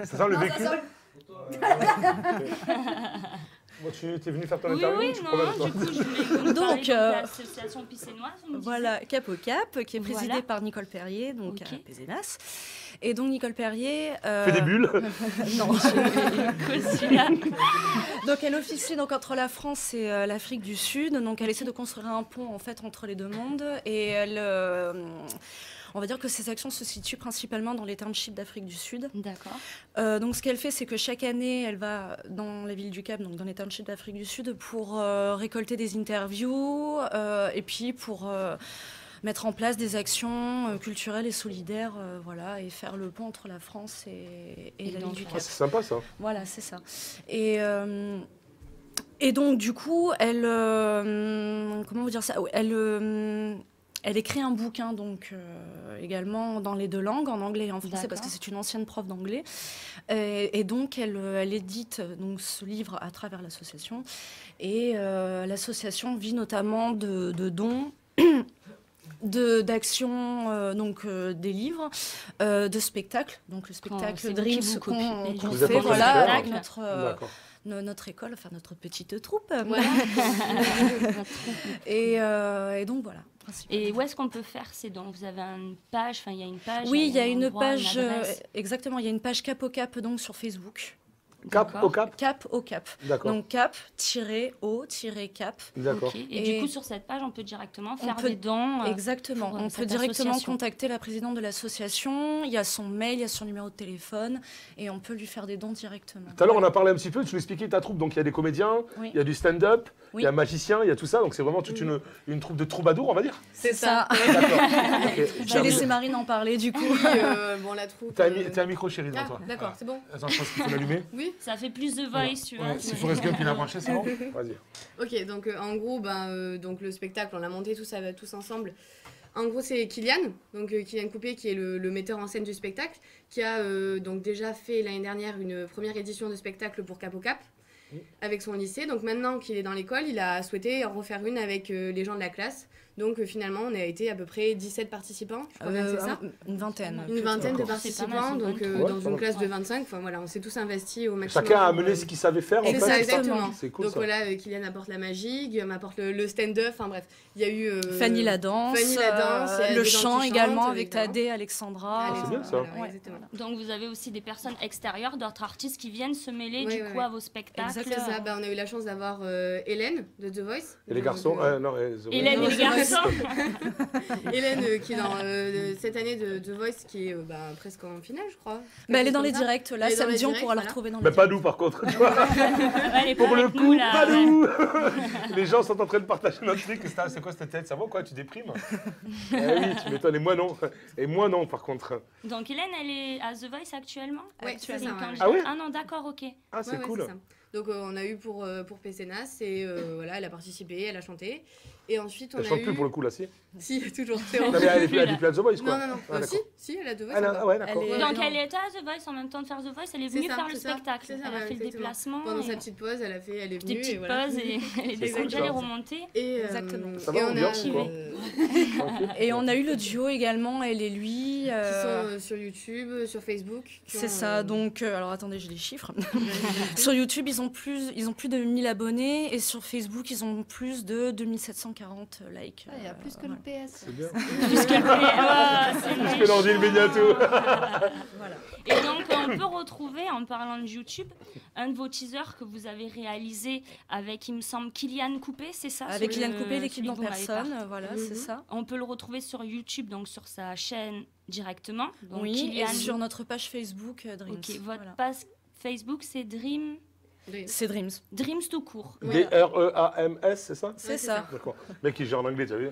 Ça sent le vécu. Bon, tu es venu faire ton Oui, interview, oui, tu non, promets non, le du temps. coup, je voulais Donc, parler de l'association pissénoise. on me disait. Voilà, Cap au Cap, qui est présidée Voilà. par Nicole Perrier, donc Ok. à Pézenas. Et donc Nicole Perrier... Fais des bulles. Non, Cosilla. donc elle officie donc entre la France et l'Afrique du Sud. Donc elle essaie de construire un pont en fait entre les deux mondes. Et elle, on va dire que ses actions se situent principalement dans les townships d'Afrique du Sud. D'accord. Donc ce qu'elle fait, c'est que chaque année, elle va dans la ville du Cap, donc dans les townships d'Afrique du Sud, pour récolter des interviews et puis pour mettre en place des actions culturelles et solidaires, voilà, et faire le pont entre la France et la ville du Ah, Cap. c'est sympa, ça. Voilà, c'est ça. Et donc, du coup, elle... comment vous dire ça? Elle écrit un bouquin, donc également dans les 2 langues, en anglais et en français, parce que c'est une ancienne prof d'anglais. Et donc, elle édite donc, ce livre à travers l'association. Et l'association vit notamment de dons, d'actions, donc des livres, de spectacles. Donc le spectacle Dreams qu'on fait, voilà, avec notre école, enfin notre petite troupe. Voilà. et donc voilà. Et où est-ce qu'on peut faire ces dons? Vous avez une page, enfin il y a une page. Oui, il y a une page, exactement, il y a une page Cap au Cap donc sur Facebook. Cap au cap? Cap au cap. D'accord. Donc cap-au-cap. D'accord. Okay. Et du coup, sur cette page, on peut directement faire des dons. Exactement. On peut directement contacter la présidente de l'association. Il y a son mail, il y a son numéro de téléphone. Et on peut lui faire des dons directement. Tout à l'heure, on a parlé un petit peu, tu nous expliquais ta troupe. Donc, il y a des comédiens, il y a du stand-up, il y a un magicien, il y a tout ça. Donc, c'est vraiment toute une troupe de troubadours, on va dire. C'est ça. D'accord. Okay. Je vais laisser Marine en parler, du coup. Bon, la troupe... T'as un micro, chérie, devant toi. D'accord, c'est bon. Attends, je pense qu'il faut l'allumer. Oui. Ça fait plus de voice, tu vois. Si Forrest Gump, il a branché, c'est bon. Vas-y. Ok, donc en gros, donc, le spectacle, on l'a monté tous ensemble. En gros, c'est Kylian, donc Kylian Coupé, qui est le metteur en scène du spectacle, qui a donc déjà fait l'année dernière une première édition de spectacle pour Cap au Cap, avec son lycée. Donc maintenant qu'il est dans l'école, il a souhaité en refaire une avec les gens de la classe. Donc finalement, on a été à peu près 17 participants, je crois bien que c'est ça. Une vingtaine. Une vingtaine de participants, donc dans une classe de 25. Enfin voilà, on s'est tous investis au maximum. Chacun a amené ce qu'il savait faire. C'est ça, exactement. C'est cool, donc voilà, Kylian apporte la magie, Guillaume apporte le stand-up. Enfin bref, il y a eu Fanny la danse, le chant également avec Tadé, Alexandra. C'est bien ça. Donc vous avez aussi des personnes extérieures, d'autres artistes qui viennent se mêler du coup à vos spectacles. Exactement. C'est ça. On a eu la chance d'avoir Hélène de The Voice. Et les garçons Hélène et les garçons. Hélène qui est dans cette année de The Voice qui est presque en finale, je crois. Elle est dans les directs là, samedi on pourra la retrouver dans les directs. Mais pas nous par contre. Pour le coup, pas nous. Les gens sont en train de partager notre truc. C'est quoi cette tête? Ça va quoi? Tu déprimes? Oui, tu m'étonnes. Et moi non par contre. Donc Hélène, elle est à The Voice actuellement? Oui, c'est ça. Ah oui? Ah non, d'accord, ok. Ah c'est cool. Donc on a eu pour PCNAS et voilà, elle a participé, elle a chanté. Et ensuite on a eu... Elle chante plus pour le coup là, si? Si, toujours. Non, mais elle est plus à The Voice quoi. Non. Si, elle a The Voice. Ah ouais, d'accord. Donc elle était à The Voice en même temps de faire The Voice, elle est venue faire le spectacle. Ça, elle a fait le déplacement. Pendant sa petite pause, elle est venue. Petite pause et elle est remontée. Exactement. Ça va, ambiance quoi. Et on a eu le duo également, elle et lui. Qui sont sur YouTube, sur Facebook. C'est ça, donc... alors attendez, j'ai les chiffres. Sur YouTube, ils ont plus de 1000 abonnés et sur Facebook, ils ont plus de 2740 likes. Il y a plus que le PS. C'est bien. Plus que le PS. Plus que l'ordi, le médiato. Voilà. Et donc, on peut retrouver, en parlant de YouTube, un de vos teasers que vous avez réalisé avec, il me semble, Kylian Coupé, c'est ça? Avec Kylian Coupé, l'équipe d'en personne, voilà, c'est ça. On peut le retrouver sur YouTube, donc sur sa chaîne directement. Donc, oui, Kylian... et sur notre page Facebook, Dreams. Ok, votre page Facebook, c'est Dream... C'est Dreams. Dreams tout court. D-R-E-A-M-S, c'est ça? C'est ça. D'accord. Mec qui gère en anglais, tu as vu?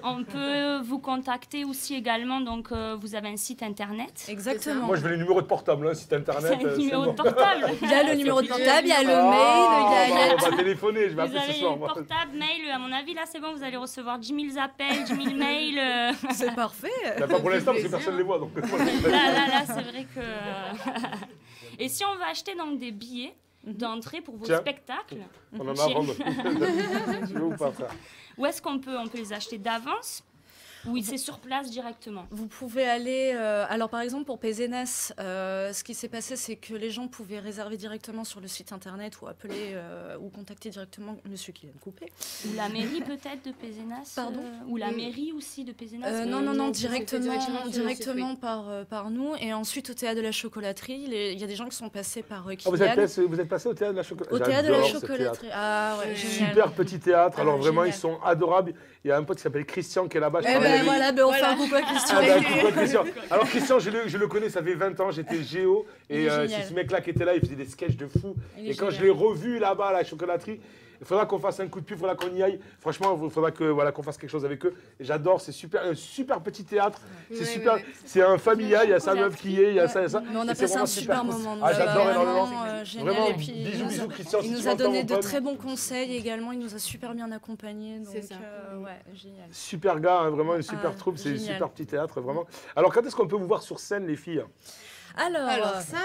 On peut vous contacter aussi également, donc vous avez un site internet. Exactement. Moi je veux les numéros de portable, site internet. C'est un numéro de portable. Il y a le numéro de portable, il y a le mail, on va téléphoner, je vais appeler ce soir. Vous avez portable, mail, à mon avis là c'est bon, vous allez recevoir 10 000 appels, 10 000 mails. C'est parfait. Pas pour l'instant parce que personne ne les voit. Donc. Là c'est vrai que... Et si on veut acheter donc des billets d'entrée pour vos spectacles, on en a à vendre. Tu veux ou pas, frère? Où est-ce qu'on peut les acheter d'avance? Oui, c'est sur place directement. Vous pouvez aller... alors, par exemple, pour PZNS, ce qui s'est passé, c'est que les gens pouvaient réserver directement sur le site internet ou appeler ou contacter directement Monsieur Kylian Coupé. Ou la mairie peut-être de PZNS. Pardon? Ou la mairie aussi de PZNS. Non, directement par nous. Et ensuite, au Théâtre de la Chocolaterie, il y a des gens qui sont passés par Kylian. Vous êtes passé au Théâtre de la Chocolaterie? Au Théâtre de la Chocolaterie. Ah ouais, super petit théâtre. Alors vraiment, ils sont adorables. Il y a un pote qui s'appelle Christian qui est là-bas. Voilà, on fait un coucou à Christian. Christian. Alors Christian, je le connais, ça fait 20 ans, j'étais géo. Et c'est ce mec-là qui était là, il faisait des sketchs de fou. Et quand je l'ai revu là-bas à la chocolaterie, Il faudra qu'on fasse un coup de pub, il faudra qu'on y aille. Franchement, il faudra que, voilà, qu'on fasse quelque chose avec eux. Et j'adore, c'est super, super petit théâtre. C'est super, c'est un familial, il y a sa meuf qui est, il y a ça et ça. Mais on a passé un super moment. Ah, j'adore énormément. Génial. Vraiment, Et puis, bisous, Christian. il nous a donné de très bons conseils également. Il nous a super bien accompagnés. Donc, ouais, génial. Super gars, hein, vraiment une super troupe. C'est un super petit théâtre, vraiment. Alors, quand est-ce qu'on peut vous voir sur scène, les filles? Alors ça,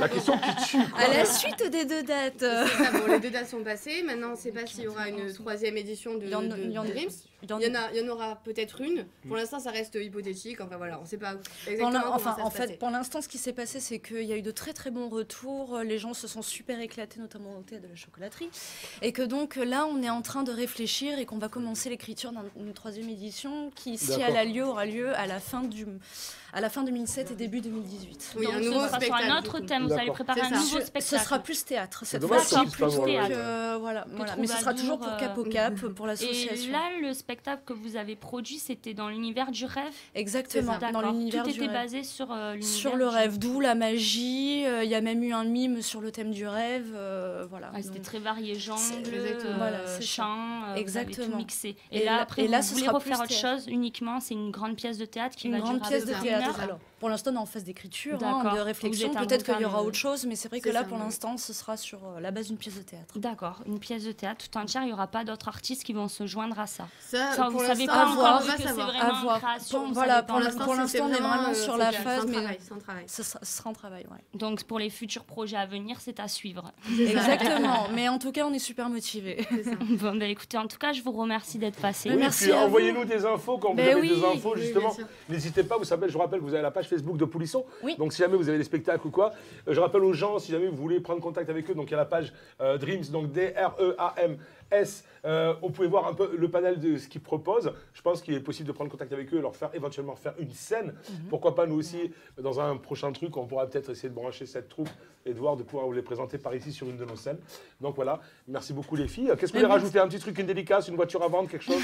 la question qui tue. Quoi. À la suite des 2 dates. Ça, bon, les 2 dates sont passées. Maintenant, on ne sait pas s'il y aura une 3e édition de Dreams. Il y en aura peut-être une. Pour l'instant, ça reste hypothétique. Enfin voilà, on ne sait pas exactement comment ça se passer. Pour l'instant, ce qui s'est passé, c'est qu'il y a eu de très très bons retours. Les gens se sont super éclatés, notamment au théâtre de la chocolaterie. Et que donc là, on est en train de réfléchir et qu'on va commencer l'écriture d'une 3e édition qui, si elle a lieu, aura lieu à la fin 2007 et début 2018. Oui, un nouveau spectacle. Un autre thème, vous allez préparer un nouveau spectacle. Ce sera plus théâtre. Cette fois-ci, plus théâtre. Voilà. Mais ce sera toujours pour Cap au Cap, pour l'association. Et là, le spectacle que vous avez produit, c'était dans l'univers du rêve. Exactement, dans l'univers du rêve. Tout était basé sur l'univers sur le rêve, d'où la magie. Il y a même eu un mime sur le thème du rêve. Voilà. C'était très varié, genre, chant, exactement. Tout mixé. Et là, après, vous voulez refaire autre chose uniquement. C'est une grande pièce de théâtre qui va durer une grande pièce de théâtre. Alors, pour l'instant, on est en phase d'écriture, de réflexion. Peut-être qu'il y aura autre chose, mais c'est vrai que là, pour l'instant, ce sera sur la base d'une pièce de théâtre. D'accord, une pièce de théâtre tout entière. Il n'y aura pas d'autres artistes qui vont se joindre à ça. Ça vous savez pas encore que c'est vraiment une création. Voilà, pour l'instant, on est vraiment sur la phase, mais ce sera en travail. Donc, pour les futurs projets à venir, c'est à suivre. Exactement, mais en tout cas, on est super motivés. Bon, ben écoutez, en tout cas, je vous remercie d'être passé. Merci. Envoyez-nous des infos quand vous avez des infos, justement. N'hésitez pas, je vous rappelle que vous avez la page Facebook de Polisson. Donc, si jamais vous avez des spectacles ou quoi, je rappelle aux gens, si jamais vous voulez prendre contact avec eux, donc il y a la page Dreams, donc DREAMS. On pouvait voir un peu le panel de ce qu'ils proposent. Je pense qu'il est possible de prendre contact avec eux et leur faire éventuellement faire une scène. Pourquoi pas nous aussi, dans un prochain truc, on pourra peut-être essayer de brancher cette troupe et de pouvoir vous les présenter par ici sur une de nos scènes. Donc voilà, merci beaucoup les filles. Qu'est-ce que vous voulez rajouter? Un petit truc, une dédicace, une voiture à vendre, quelque chose?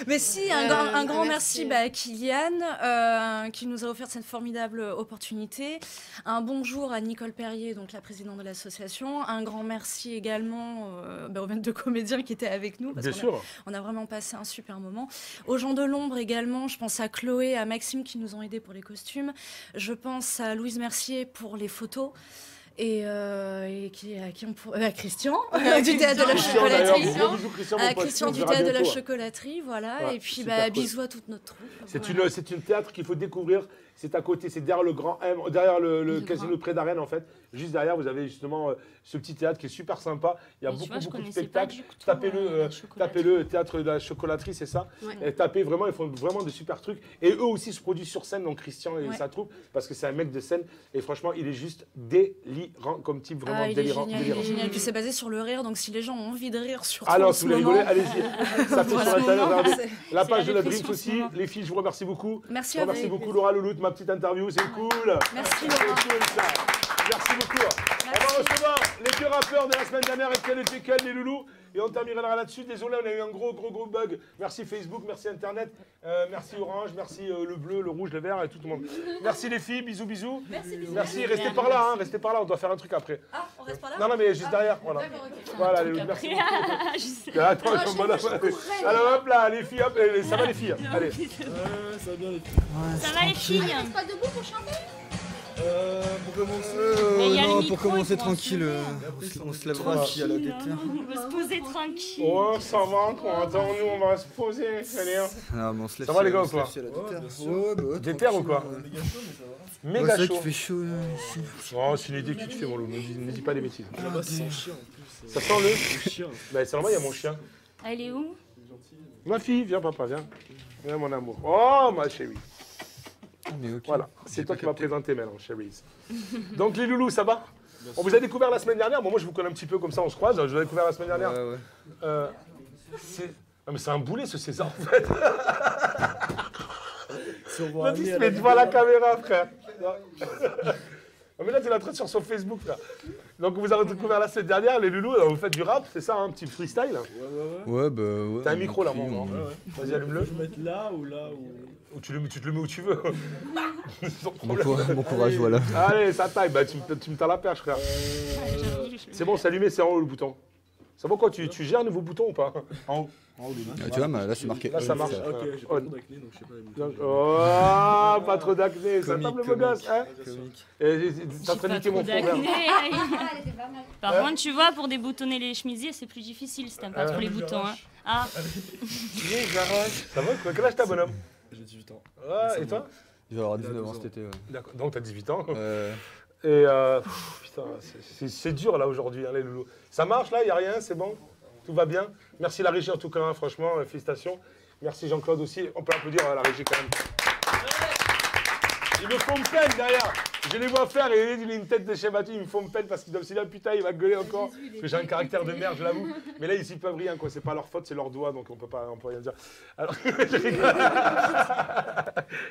Mais si, un grand merci à Kylian qui nous a offert cette formidable opportunité. Un bonjour à Nicole Perrier, donc la présidente de l'association. Un grand merci également aux 22 comédiens qui étaient avec nous. Parce on a vraiment passé un super moment. Aux gens de l'ombre également, je pense à Chloé, à Maxime qui nous ont aidés pour les costumes. Je pense à Louise Mercier pour les photos. Et à Christian du théâtre de la chocolaterie. À Christian du théâtre de la chocolaterie, voilà. Et puis bisous à toute notre troupe. C'est une théâtre qu'il faut découvrir. C'est à côté, c'est derrière le Grand M, derrière le casino près d'Arène en fait. Juste derrière, vous avez justement ce petit théâtre qui est super sympa. Il y a beaucoup de spectacles. Tapez-le, théâtre de la chocolaterie, c'est ça. Et tapez vraiment, ils font vraiment de super trucs. Et eux aussi se produisent sur scène, donc Christian et sa troupe, parce que c'est un mec de scène. Et franchement, il est juste délirant comme type, vraiment délirant. Il est génial. Puis c'est basé sur le rire, donc si les gens ont envie de rire sur alors, si vous voulez rigoler, allez-y. Ça fait sur Internet, regardez. La page de la Dreams aussi. Les filles, je vous remercie beaucoup. Merci à vous. Merci beaucoup Laura Louloute, ma petite interview, c'est cool. Merci Laura. Merci beaucoup. On va recevoir les deux rappeurs de la semaine dernière avec Ken et Tekel, les loulous. Et on terminera là-dessus. Désolé, on a eu un gros bug. Merci Facebook, merci Internet, merci Orange, merci le bleu, le rouge, le vert et tout le monde. Merci les filles, bisous. Merci, restez par là, on doit faire un truc après. Ah, on reste par là? Non, mais juste derrière. Voilà, voilà les loulous, merci beaucoup. Attends, alors hop là, les filles, hop, ça va les filles? Allez. Ça va bien les filles. Ça va les filles? On reste pas debout pour chanter? Pour commencer tranquille, on se lèvera puis à la déterre. On va se poser tranquille. Oh, ça va quoi. Attends, nous on va se poser. Allez, ah, mais on se lève. Ça va les gars ou quoi? Ouais, déterre ou quoi? Méga chaud. C'est vrai qu'il fait chaud ici. Oh, c'est une idée qui te fait, mon loup. Ne dis pas des bêtises. Là-bas, c'est son chien en plus. Ça sent le chien. Bah, c'est normal, il y a mon chien. Elle est où? Ma fille, viens papa, viens. Viens mon amour. Oh, ma chérie. Voilà, c'est toi qui m'as présenté maintenant, chérie. Donc les loulous, ça va? On vous a découvert la semaine dernière. Bon, moi je vous connais un petit peu comme ça, on se croise. Je vous ai découvert la semaine dernière. Ouais. Non, mais c'est un boulet ce César en fait. Mais tu vois la caméra, frère. Non, mais là, tu l'as traité sur son Facebook, frère. Donc vous avez découvert la semaine dernière, les loulous, vous faites du rap, c'est ça, un petit freestyle? Ouais, bah ouais. T'as un micro là, mon gars. Vas-y, allume-le. Je vais mettre là ou là ou... Tu te le mets où tu veux. Bon courage, voilà. Allez, ça taille, bah, tu me tends la perche, frère. C'est bon, c'est allumé, c'est en haut le bouton. Ça va quoi, tu gères vos boutons ou pas? En haut. Tu vois, là c'est marqué. Là ça marche. Ok, j'ai pas trop d'acné donc je sais pas les boutons. Oh, pas trop d'acné, ça tape le beau gosse, hein? T'as très niqué mon frère. Par contre, tu vois, pour déboutonner les chemisiers, c'est plus difficile si t'aimes pas trop les boutons. Hein. Ah. Ça va quoi? Quel âge t'as, bonhomme? J'ai 18 ans. Ouais, et toi? Je vais avoir 19 ans cet été. D'accord, donc t'as 18 ans. Et putain, c'est dur là aujourd'hui, hein, les loulous. Ça marche là, il n'y a rien, c'est bon? Tout va bien? Merci la régie en tout cas, hein, franchement, félicitations. Merci Jean-Claude aussi, on peut applaudir à la régie quand même. Ils me font peine derrière. Je les vois faire et il a une tête de chef battu, ils me font peine parce qu'ils doivent se dire putain, il va gueuler encore. Parce que j'ai un caractère de merde, je l'avoue. Mais là, ils peuvent rien, quoi. C'est pas leur faute, c'est leur doigt, donc on peut rien dire. Alors, je rigole.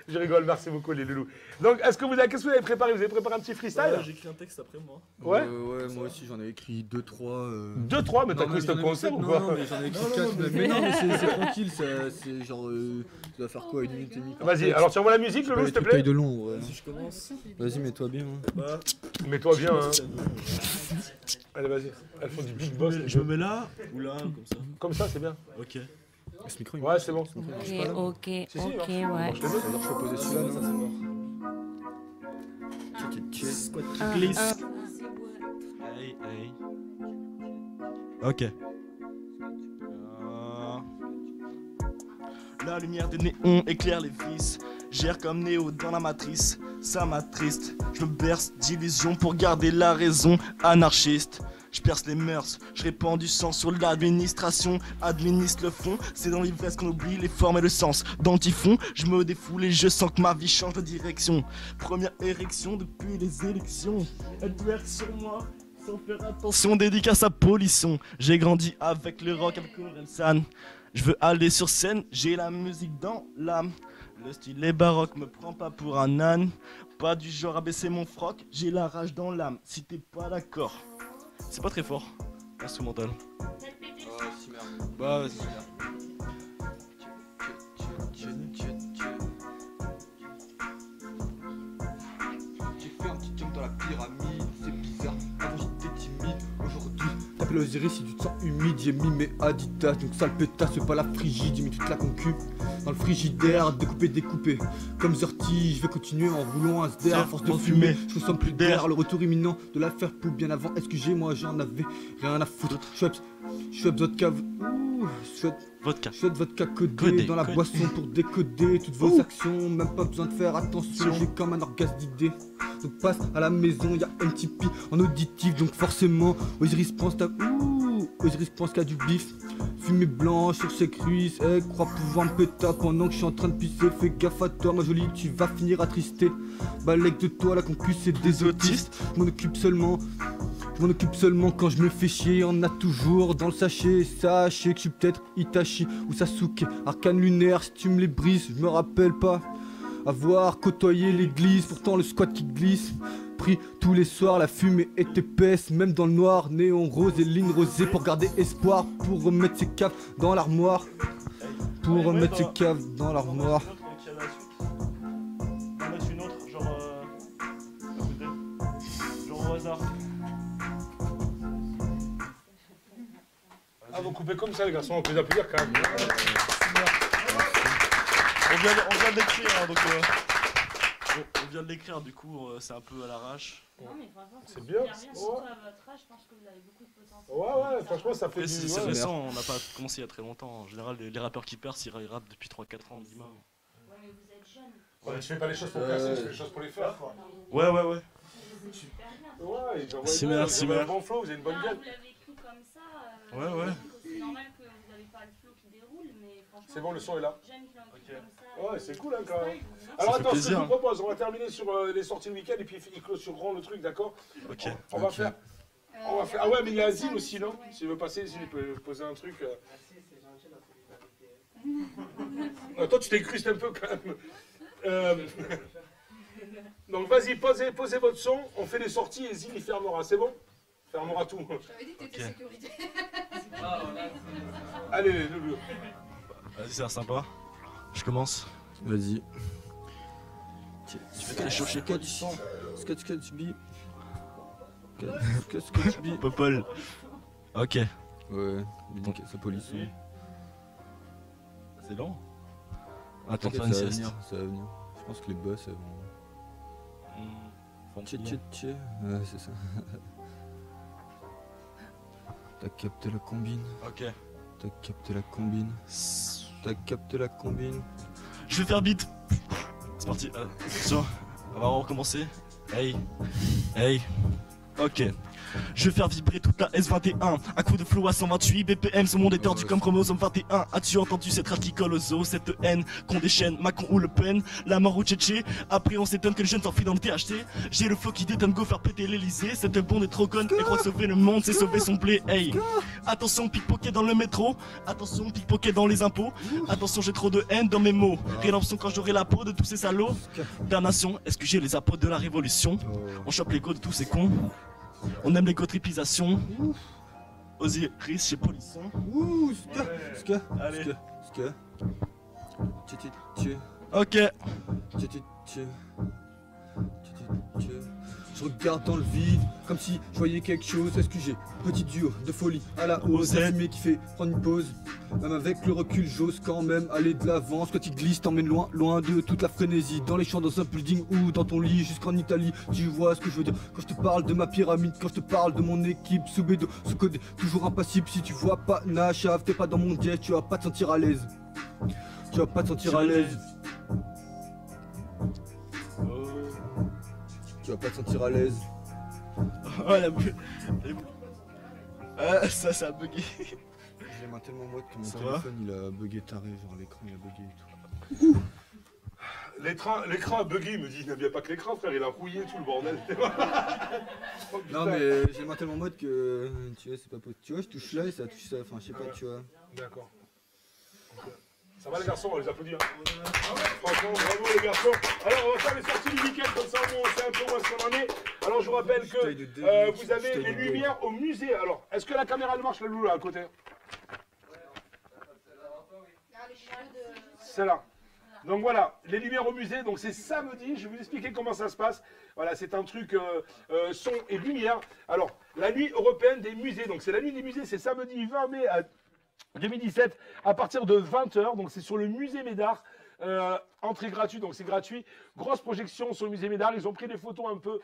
Je rigole, merci beaucoup les loulous. Donc, qu'est-ce que vous avez préparé? Vous avez préparé un petit freestyle? J'ai écrit un texte après moi. Ouais. Ouais, moi aussi j'en ai écrit 2-3. 2-3, mais t'as cru que c'était un concert ou quoi? Non, mais j'en ai écrit 4. Mais non, mais c'est tranquille, c'est genre. Tu vas faire quoi, 1 minute et demie? Vas-y, alors tu envoies la musique, Loulou, s'il te plaît? Taille de long, ouais. Si je commence. Vas-y, mets-toi bien. Mets-toi bien, hein. Allez, vas-y. Elles font du big boss. Je me mets là ou là, comme ça? Comme ça, c'est bien. Ok. Ce micro, ouais, c'est bon. Ok, ouais. Je peux poser celui-là, non? Squat qui glisse. Hey. Ok. La lumière des néons éclaire les vis. Gère comme Néo dans la matrice. Ça m'attriste. Je me berce d'illusions pour garder la raison. Anarchiste. Je perce les mœurs, je répands du sang sur l'administration, administre le fond, c'est dans l'ivresse qu'on oublie les formes et le sens. Dans le typhon, je me défoule et je sens que ma vie change de direction. Première érection depuis les élections, elle twerk sur moi, sans faire attention, dédicace à Polisson. J'ai grandi avec le rock, avec Orelsan. Je veux aller sur scène, j'ai la musique dans l'âme. Le style est baroque, me prends pas pour un âne. Pas du genre à baisser mon froc, j'ai la rage dans l'âme, si t'es pas d'accord. C'est pas très fort, instrumental. Bah vas-y. J'ai fait un petit jump dans la pyramide, c'est bizarre, avant j'étais timide, aujourd'hui t'appelles Osiris si tu te sens humide, j'ai mis mes Adidas, donc sale pétasse, c'est pas la frigide, j'ai mis toute la concu dans le frigidaire, découpé, comme Zerti, je vais continuer en roulant un SDR, à force de fumer, je ressens plus d'air, le retour imminent de l'affaire Pou, bien avant, excusez moi j'en avais rien à foutre, Schweppes vodka, vodka codé dans la boisson pour décoder toutes vos actions, même pas besoin de faire attention, j'ai comme un orgasme d'idées. Donc passe à la maison, y'a MTP en auditif, donc forcément Osiris pense qu'il y a du bif. Fumée blanche sur ses cuisses, elle croit pouvoir me péter pendant que je suis en train de pisser. Fais gaffe à toi ma jolie, tu vas finir attristé. Balèque de toi, la concu c'est des autistes. Je m'en occupe seulement quand je me fais chier. Y'en a toujours dans le sachet. Sachez que je suis peut-être Itachi ou Sasuke. Arcane lunaire, si tu me les brises, je me rappelle pas avoir côtoyé l'église. Pourtant le squat qui glisse. Pris tous les soirs, la fumée est épaisse, même dans le noir, néon rose et ligne rosée pour garder espoir, pour remettre ses caves dans l'armoire, J'en laisse une autre, genre au hasard. Ah, vous coupez comme ça les garçons, on peut les applaudir quand même. On vient de l'écrire, hein, donc on vient de l'écrire, du coup c'est un peu à l'arrache. Non mais franchement, c'est bien. Surtout à votre âge, je pense que vous avez beaucoup de potentiel. Ouais, franchement ça fait du... C'est récent, on n'a pas commencé il y a très longtemps. En général, les rappeurs qui percent, ils rappent depuis 3-4 ans minimum. Ouais, mais vous êtes jeune. Ouais, tu fais pas les choses pour percer, tu fais les choses pour les faire, quoi. Ouais. Ouais, C'est merci, vous avez un bon flow, vous avez une bonne gueule. Vous l'avez écrit comme ça. Ouais. C'est normal que vous n'avez pas le flow qui déroule, mais franchement. C'est bon, le son est là. J'aime qu'il en écrit comme ça. Ouais, c'est cool, hein, quand même. Alors attends, ce que je vous propose, on va terminer sur les sorties le week-end et puis ils clôtureront le truc, d'accord? Ok. On va faire. Ah ouais, mais il y a Azil aussi, non? S'il veut passer, s'il peut poser un truc. Toi, tu t'incrustes un peu quand même. Donc vas-y, posez votre son, on fait les sorties et Zil il fermera, c'est bon? Fermera tout. J'avais dit que t'étais sécurité. Allez, Loulou. Vas-y, ça a l'air sympa. Je commence. Vas-y. Tu fais les chauffer quoi du sang. Sketch bi. Popol. Ok. Ouais, dédicace à police. C'est long. Attends, ça faire une va sieste. venir, ça va venir. Je pense que les boss elles vont. Tché. Ouais, c'est ça. T'as capté la combine. Ok. T'as capté la combine. T'as capté la combine. Je vais faire beat. C'est parti. Attention. On va recommencer. Hey. Ok. Je vais faire vibrer toute la S21. Un coup de flow à 128 BPM. Ce monde est tordu comme chromosome 21. As-tu entendu cette rage qui colle aux os? Cette haine qu'on déchaîne, Macron ou Le Pen, la mort ou Tchétché. Après on s'étonne que les jeunes s'enfuient dans le THT. J'ai le flow qui détonne, go faire péter l'Elysée. Cette bande est trop conne et croit sauver le monde, c'est sauver son blé. Hey. Attention pickpocket dans le métro. Attention pickpocket dans les impôts. Attention j'ai trop de haine dans mes mots. Rédemption quand j'aurai la peau de tous ces salauds. Damnation, est-ce que j'ai les apôtres de la révolution? On chope l'ego de tous ces cons. On aime les cotripisations. Osiris chez Polisson. Ouh, Allez. Ok. Ok. Je regarde dans le vide, comme si je voyais quelque chose. Est-ce que j'ai petit duo de folie à la hausse, la fumée qui fait prendre une pause. Même avec le recul, j'ose quand même aller de l'avant. Ce que tu glisses t'emmène loin, loin de toute la frénésie. Dans les champs, dans un building ou dans ton lit, jusqu'en Italie. Tu vois ce que je veux dire quand je te parle de ma pyramide, quand je te parle de mon équipe sous bédo. Ce code est toujours impassible. Si tu vois pas Nachave, t'es pas dans mon jet, tu vas pas te sentir à l'aise. Tu vas pas te sentir à l'aise. Tu vas pas te sentir à l'aise. Oh la boule. Ça a bugué. J'ai main tellement moite que mon Ça téléphone il a bugué taré, genre l'écran il a bugué et tout. L'écran a bugué, il me dit, il n'y a pas que l'écran, frère, il a rouillé tout le bordel. Oh, non mais j'ai main tellement moite que tu vois c'est pas possible. Tu vois je touche là et ça touche ça, enfin je sais pas tu vois. D'accord. Ça va les garçons, on les applaudit. Hein. Franchement, bravo les garçons. Alors on va faire les sorties du week-end comme ça, on sait un peu où est-ce qu'on en est. Alors je vous rappelle que vous avez les lumières au musée. Alors, est-ce que la caméra elle marche, la Loulou, là, à côté? C'est là. Donc voilà, les lumières au musée, donc c'est samedi, je vais vous expliquer comment ça se passe. Voilà, c'est un truc son et lumière. Alors, la nuit européenne des musées, donc c'est la nuit des musées, c'est samedi 20 mai à 2017 à partir de 20h, donc c'est sur le musée Médard. Entrée gratuite, donc c'est gratuit. Grosse projection sur le musée Médard. Ils ont pris des photos un peu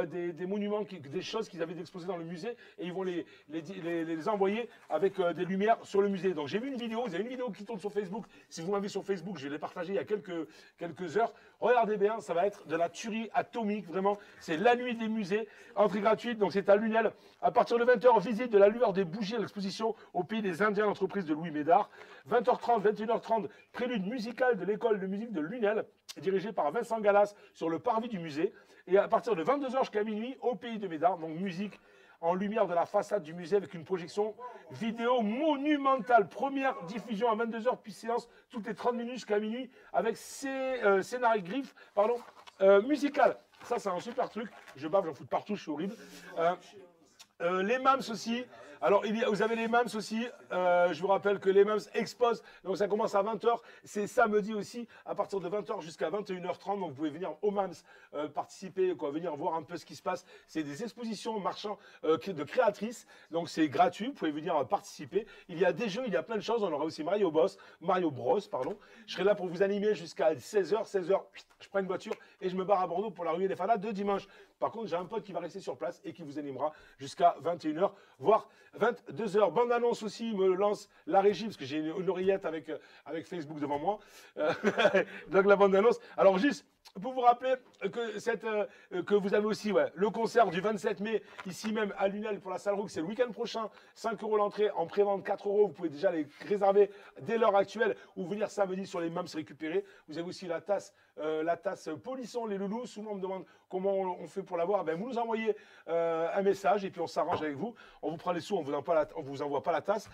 des monuments, des choses qu'ils avaient exposées dans le musée et ils vont les envoyer avec des lumières sur le musée. Donc j'ai vu une vidéo, vous avez une vidéo qui tourne sur Facebook. Si vous m'avez sur Facebook, je l'ai partagée il y a quelques heures. Regardez bien, ça va être de la tuerie atomique, vraiment. C'est la nuit des musées, entrée gratuite, donc c'est à Lunel. À partir de 20h, visite de la lueur des bougies à l'exposition au pays des Indiens, l'entreprise de Louis Médard. 20h30, 21h30, prélude musical de l'école de musique de Lunel, dirigé par Vincent Gallas sur le parvis du musée. Et à partir de 22h jusqu'à minuit, au pays de Médard, donc musique en lumière de la façade du musée avec une projection vidéo monumentale. Première diffusion à 22h, puis séance toutes les 30 minutes jusqu'à minuit avec scénario griffes, musical. Ça, c'est un super truc. Je bave, j'en fous de partout, je suis horrible. Les MAMS aussi. Alors, vous avez les MAMS aussi. Je vous rappelle que les MAMS exposent. Donc, ça commence à 20h. C'est samedi aussi, à partir de 20h jusqu'à 21h30. Donc, vous pouvez venir au MAMS participer, venir voir un peu ce qui se passe. C'est des expositions marchands de créatrices. Donc, c'est gratuit. Vous pouvez venir participer. Il y a des jeux, il y a plein de choses. On aura aussi Mario Bros. Je serai là pour vous animer jusqu'à 16h. 16h, je prends une voiture et je me barre à Bordeaux pour la Ruée des Fadas de dimanche. Par contre, j'ai un pote qui va rester sur place et qui vous animera jusqu'à 21h, voire 22h. Bande annonce aussi, me lance la régie, parce que j'ai une oreillette avec Facebook devant moi. Donc la bande annonce. Alors juste pour vous rappeler que vous avez aussi le concert du 27 mai, ici même à Lunel pour la salle Roux, c'est le week-end prochain. 5 € l'entrée, en prévente 4 €. Vous pouvez déjà les réserver dès l'heure actuelle ou venir samedi sur les MAMS récupérer. Vous avez aussi la tasse Polisson, les loulous. Souvent on me demande comment on fait pour l'avoir. Ben, vous nous envoyez un message et puis on s'arrange avec vous. On vous prend les sous, on vous envoie pas la tasse.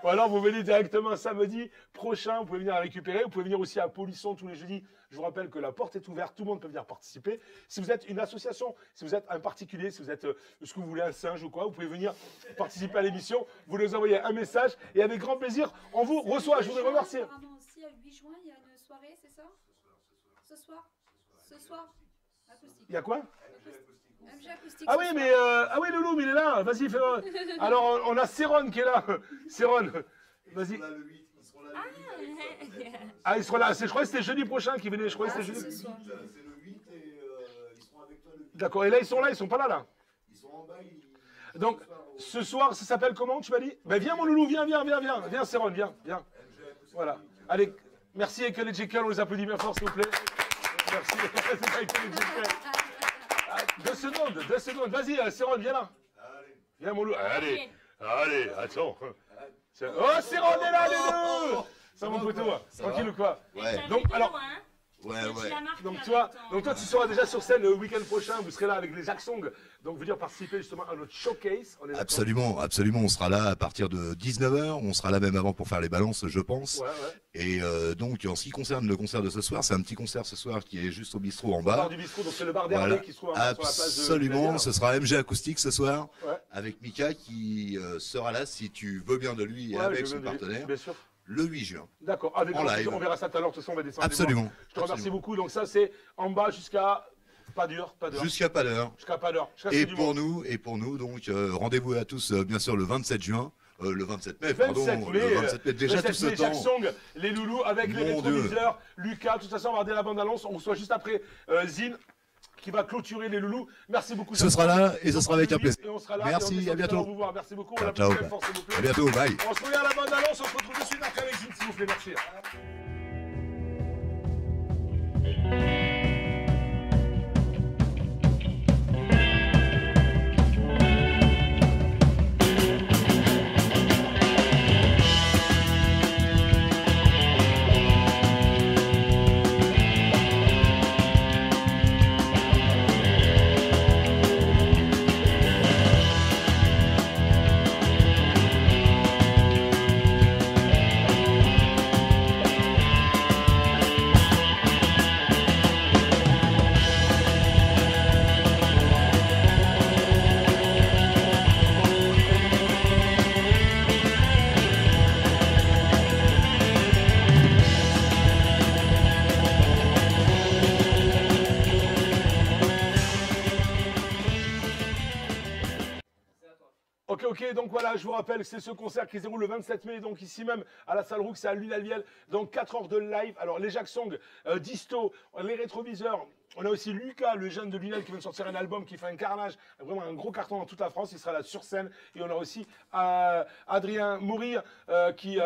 Ou alors vous venez directement samedi prochain, vous pouvez venir la récupérer. Vous pouvez venir aussi à Polisson tous les jeudis. Je vous rappelle rappelle que la porte est ouverte, tout le monde peut venir participer. Si vous êtes une association, si vous êtes un particulier, si vous êtes ce que vous voulez, un singe ou quoi, vous pouvez venir participer à l'émission. Vous nous envoyez un message et avec grand plaisir, on vous reçoit. Je voudrais remercier. Apparemment aussi, le 8 juin, il y a une soirée, c'est ça? Ce soir? Acoustique. Il y a quoi? MG Acoustique. Ah oui, mais ah oui, Loulou, mais il est là. Vas-y, fais. Alors, on a Céron qui est là. Céron, vas-y. Ah, ils seront là. Je crois que c'était jeudi prochain qu'ils venaient. Je crois que c'était jeudi. C'est le 8 et ils seront avec toi le 8. D'accord. Et là, ils sont pas là. Ils sont en bas. Donc, ce soir, ça s'appelle comment, tu m'as dit? Ben, viens, mon Loulou, viens. Viens, Céron, viens. Voilà. Allez, merci avec les Jekyll, on les applaudit bien fort, s'il vous plaît. Merci. 2 secondes. Vas-y, Céron, viens là. Viens, mon Loulou. Allez, attends. Oh, Céron est là, les deux. Ça, mon poteau, tranquille ou quoi? Ouais. Donc, alors... Ouais. Donc toi, tu seras déjà sur scène le week-end prochain. Vous serez là avec les Jack Song. Donc venir participer justement à notre showcase. Absolument. On sera là à partir de 19h. On sera là même avant pour faire les balances, je pense. Ouais. Et donc en ce qui concerne le concert de ce soir, c'est un petit concert ce soir qui est juste au bistrot en bas. Au bar du bistrot, donc c'est le bar d'Hervé qui se trouve sur la place de... Absolument. Ce sera MG Acoustique ce soir. Ouais. Avec Mika qui sera là si tu veux bien de lui et avec son partenaire. Bien sûr. Le 8 juin. D'accord, avec en live. On verra ça tout à l'heure, de toute façon on va descendre. Absolument. Je te remercie beaucoup, donc ça c'est en bas jusqu'à pas d'heure. Jusqu'à pas d'heure. Et pour nous, donc rendez-vous à tous bien sûr le 27 juin. Le 27 mai, pardon. Le 27 mai, déjà tout ce temps. Jack Song, les loulous avec les rétroviseurs, Lucas, de toute façon on va regarder la bande-annonce, on reçoit juste après Zine qui va clôturer les loulous. Merci beaucoup. Ce sera là et ce sera avec un plaisir. Merci, à bientôt. Vous voir. Merci beaucoup. Ciao. À bientôt, bye. On se regarde la bande-annonce, on se retrouve de suite après avec Zine, s'il vous plaît. Merci. Ok, donc voilà, je vous rappelle que c'est ce concert qui se déroule le 27 mai, donc ici même à la salle Roux, c'est à Lunalviel, donc 4 heures de live. Alors les Jack Song, Disto, les rétroviseurs, on a aussi Lucas, le jeune de Lunel qui vient de sortir un album qui fait un carnage, vraiment un gros carton dans toute la France, il sera là sur scène. Et on a aussi Adrien Mourir qui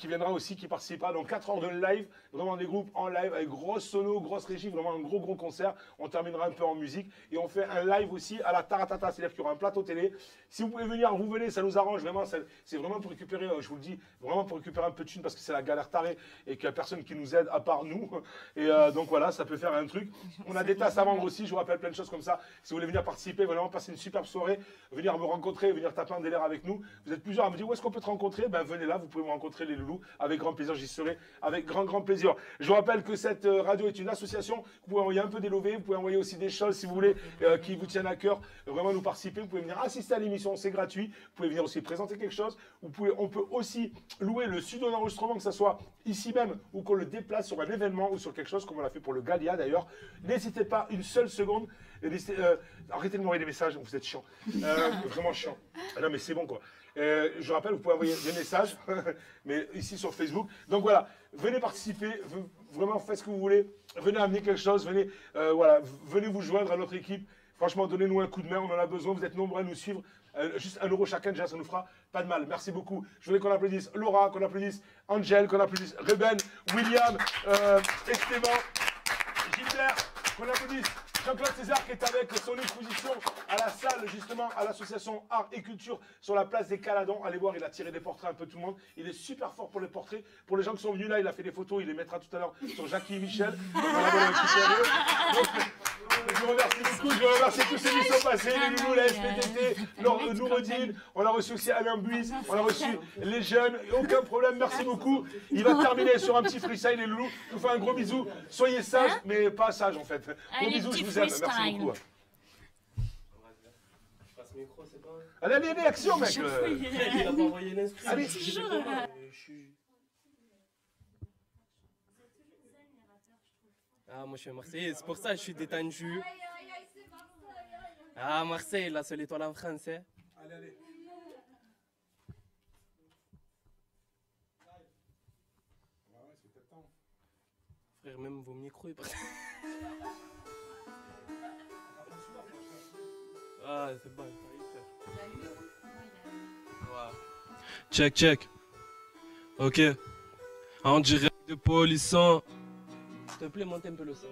viendra aussi, qui participera. Donc 4 heures de live, vraiment des groupes en live avec grosse sono, grosse régie, vraiment un gros concert. On terminera un peu en musique et on fait un live aussi à la Taratata, c'est-à-dire qu'il y aura un plateau télé. Si vous pouvez venir, vous venez, ça nous arrange vraiment. C'est vraiment pour récupérer, je vous le dis, vraiment pour récupérer un peu de thunes parce que c'est la galère tarée et qu'il n'y a personne qui nous aide à part nous. Et donc voilà, ça peut faire un truc. On a des tasses à vendre aussi, je vous rappelle plein de choses comme ça. Si vous voulez venir participer, vraiment passer une superbe soirée, venir me rencontrer, venir taper un délire avec nous. Vous êtes plusieurs à me dire où est-ce qu'on peut te rencontrer? Ben venez là, vous pouvez me rencontrer les loulous. Avec grand plaisir, j'y serai avec grand plaisir. Je vous rappelle que cette radio est une association. Vous pouvez envoyer un peu des lovés, vous pouvez envoyer aussi des choses si vous voulez qui vous tiennent à cœur. Vraiment nous participer. Vous pouvez venir assister à l'émission, c'est gratuit. Vous pouvez venir aussi présenter quelque chose. On peut aussi louer le studio d'enregistrement, que ce soit ici même ou qu'on le déplace sur un événement ou sur quelque chose comme on l'a fait pour le Galia d'ailleurs. N'hésitez pas une seule seconde. Arrêtez de m'envoyer des messages, vous êtes chiant. Vraiment chiant. Non mais c'est bon quoi. Je rappelle, vous pouvez envoyer des messages, mais ici sur Facebook. Donc voilà, venez participer, vraiment faites ce que vous voulez. Venez amener quelque chose, venez vous joindre à notre équipe. Franchement, donnez-nous un coup de main, on en a besoin. Vous êtes nombreux à nous suivre. Juste 1 € chacun, déjà, ça nous fera pas de mal. Merci beaucoup. Je voulais qu'on applaudisse Laura, qu'on applaudisse Angel, qu'on applaudisse Ruben, William, Esteban, Gilbert, qu'on applaudisse Jean-Claude César qui est avec son exposition à la salle, justement, à l'association Art et Culture sur la place des Caladons. Allez voir, il a tiré des portraits un peu tout le monde. Il est super fort pour les portraits. Pour les gens qui sont venus là, il a fait des photos, il les mettra tout à l'heure sur Jackie et Michel. Voilà, Je vous remercie beaucoup, je vous remercie tous ceux qui sont passés, les loulous, la SPTT, Noureddin, on a reçu aussi Alain Buis, on a reçu les jeunes, aucun problème, merci beaucoup. Il va terminer sur un petit freestyle, les loulous. Je vous fais un gros bisou, soyez sages, mais pas sages en fait. Gros bisous, je vous aime, merci beaucoup. Allez, allez, allez, action mec. Il a pas envoyé l'inscrit. Allez, Ah, moi je suis Marseillais, c'est pour ça que je suis détendu. Ah, Marseille, la seule étoile en France. Hein. Allez, allez. Frère, même vos micros, ils partent. Ah, c'est bon. Check, check. Ok. En direct de Polisson. S'il te plaît, monte un peu le son.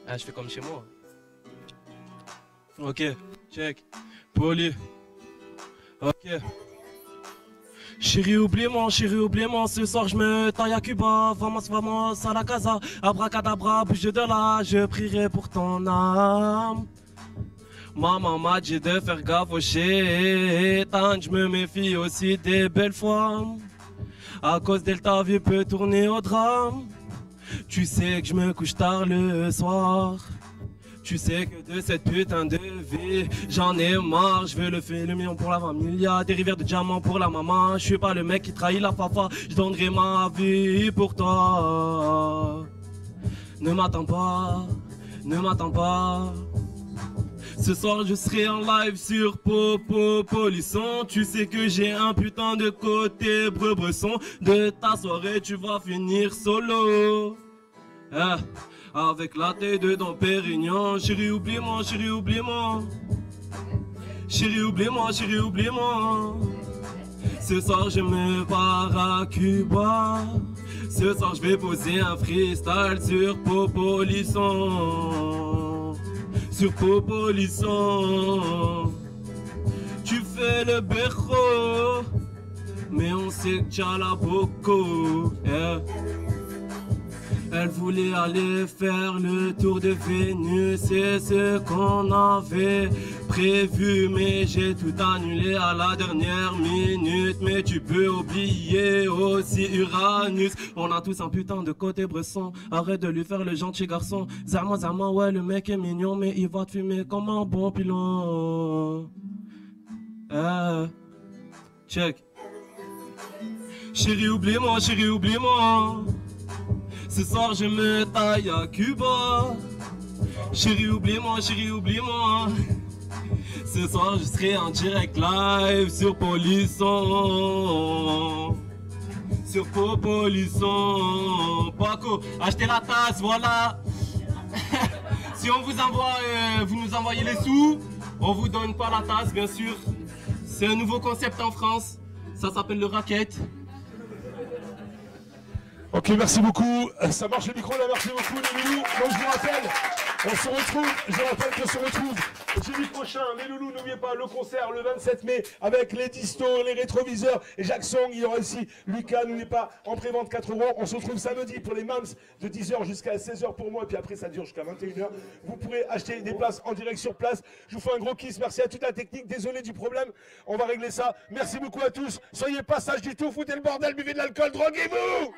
Ah, je fais comme chez moi. Ok, check. Poli. Ok. Chérie, oublie-moi, ce soir je me taille à Cuba. Vamos à la casa. Abracadabra, bouge de là, je prierai pour ton âme. Maman m'a dit de faire gaffe aux chétans, je me méfie aussi des belles femmes. À cause d'elle, ta vie peut tourner au drame. Tu sais que je me couche tard le soir. Tu sais que de cette putain de vie, j'en ai marre. Je veux le million pour la famille. Y a des rivières de diamants pour la maman. Je suis pas le mec qui trahit la fafa. Je donnerai ma vie pour toi. Ne m'attends pas, ne m'attends pas. Ce soir je serai en live sur Polisson. Tu sais que j'ai un putain de côté brebresson. De ta soirée tu vas finir solo. Avec la tête de Dom Pérignon. Chérie oublie-moi, chérie oublie-moi. Chérie oublie-moi, chérie oublie-moi. Ce soir je me pars à Cuba. Ce soir je vais poser un freestyle sur Polisson. Sur Polisson. Tu fais le berro, mais on sait que t'as la boco. Elle voulait aller faire le tour de Vénus, c'est ce qu'on avait prévu, mais j'ai tout annulé à la dernière minute. Mais tu peux oublier aussi Uranus. On a tous un putain de côté bresson. Arrête de lui faire le gentil garçon. Zama, ouais, le mec est mignon, mais il va te fumer comme un bon pilon. Check. Chérie, oublie-moi, chérie, oublie-moi. Ce soir je me taille à Cuba. Chérie oublie-moi, chérie oublie-moi. Ce soir je serai en direct live sur Polisson. Sur Polisson. Paco, achetez la tasse, voilà. Si on vous envoie, vous nous envoyez les sous, on vous donne pas la tasse bien sûr. C'est un nouveau concept en France. Ça s'appelle le racket. Ok, merci beaucoup. Ça marche le micro là, merci beaucoup les loulous. Donc je vous rappelle, on se retrouve, je rappelle qu'on se retrouve jeudi prochain, les loulous, n'oubliez pas le concert le 27 mai avec les distos, les rétroviseurs et Jacques Song. Il y aura aussi Lucas, n'oubliez pas, en prévente 4 €. On se retrouve samedi pour les mams de 10 h jusqu'à 16 h pour moi et puis après ça dure jusqu'à 21 h. Vous pourrez acheter des places en direct sur place. Je vous fais un gros kiss, merci à toute la technique, désolé du problème, on va régler ça. Merci beaucoup à tous, soyez pas sages du tout, foutez le bordel, buvez de l'alcool, droguez-vous.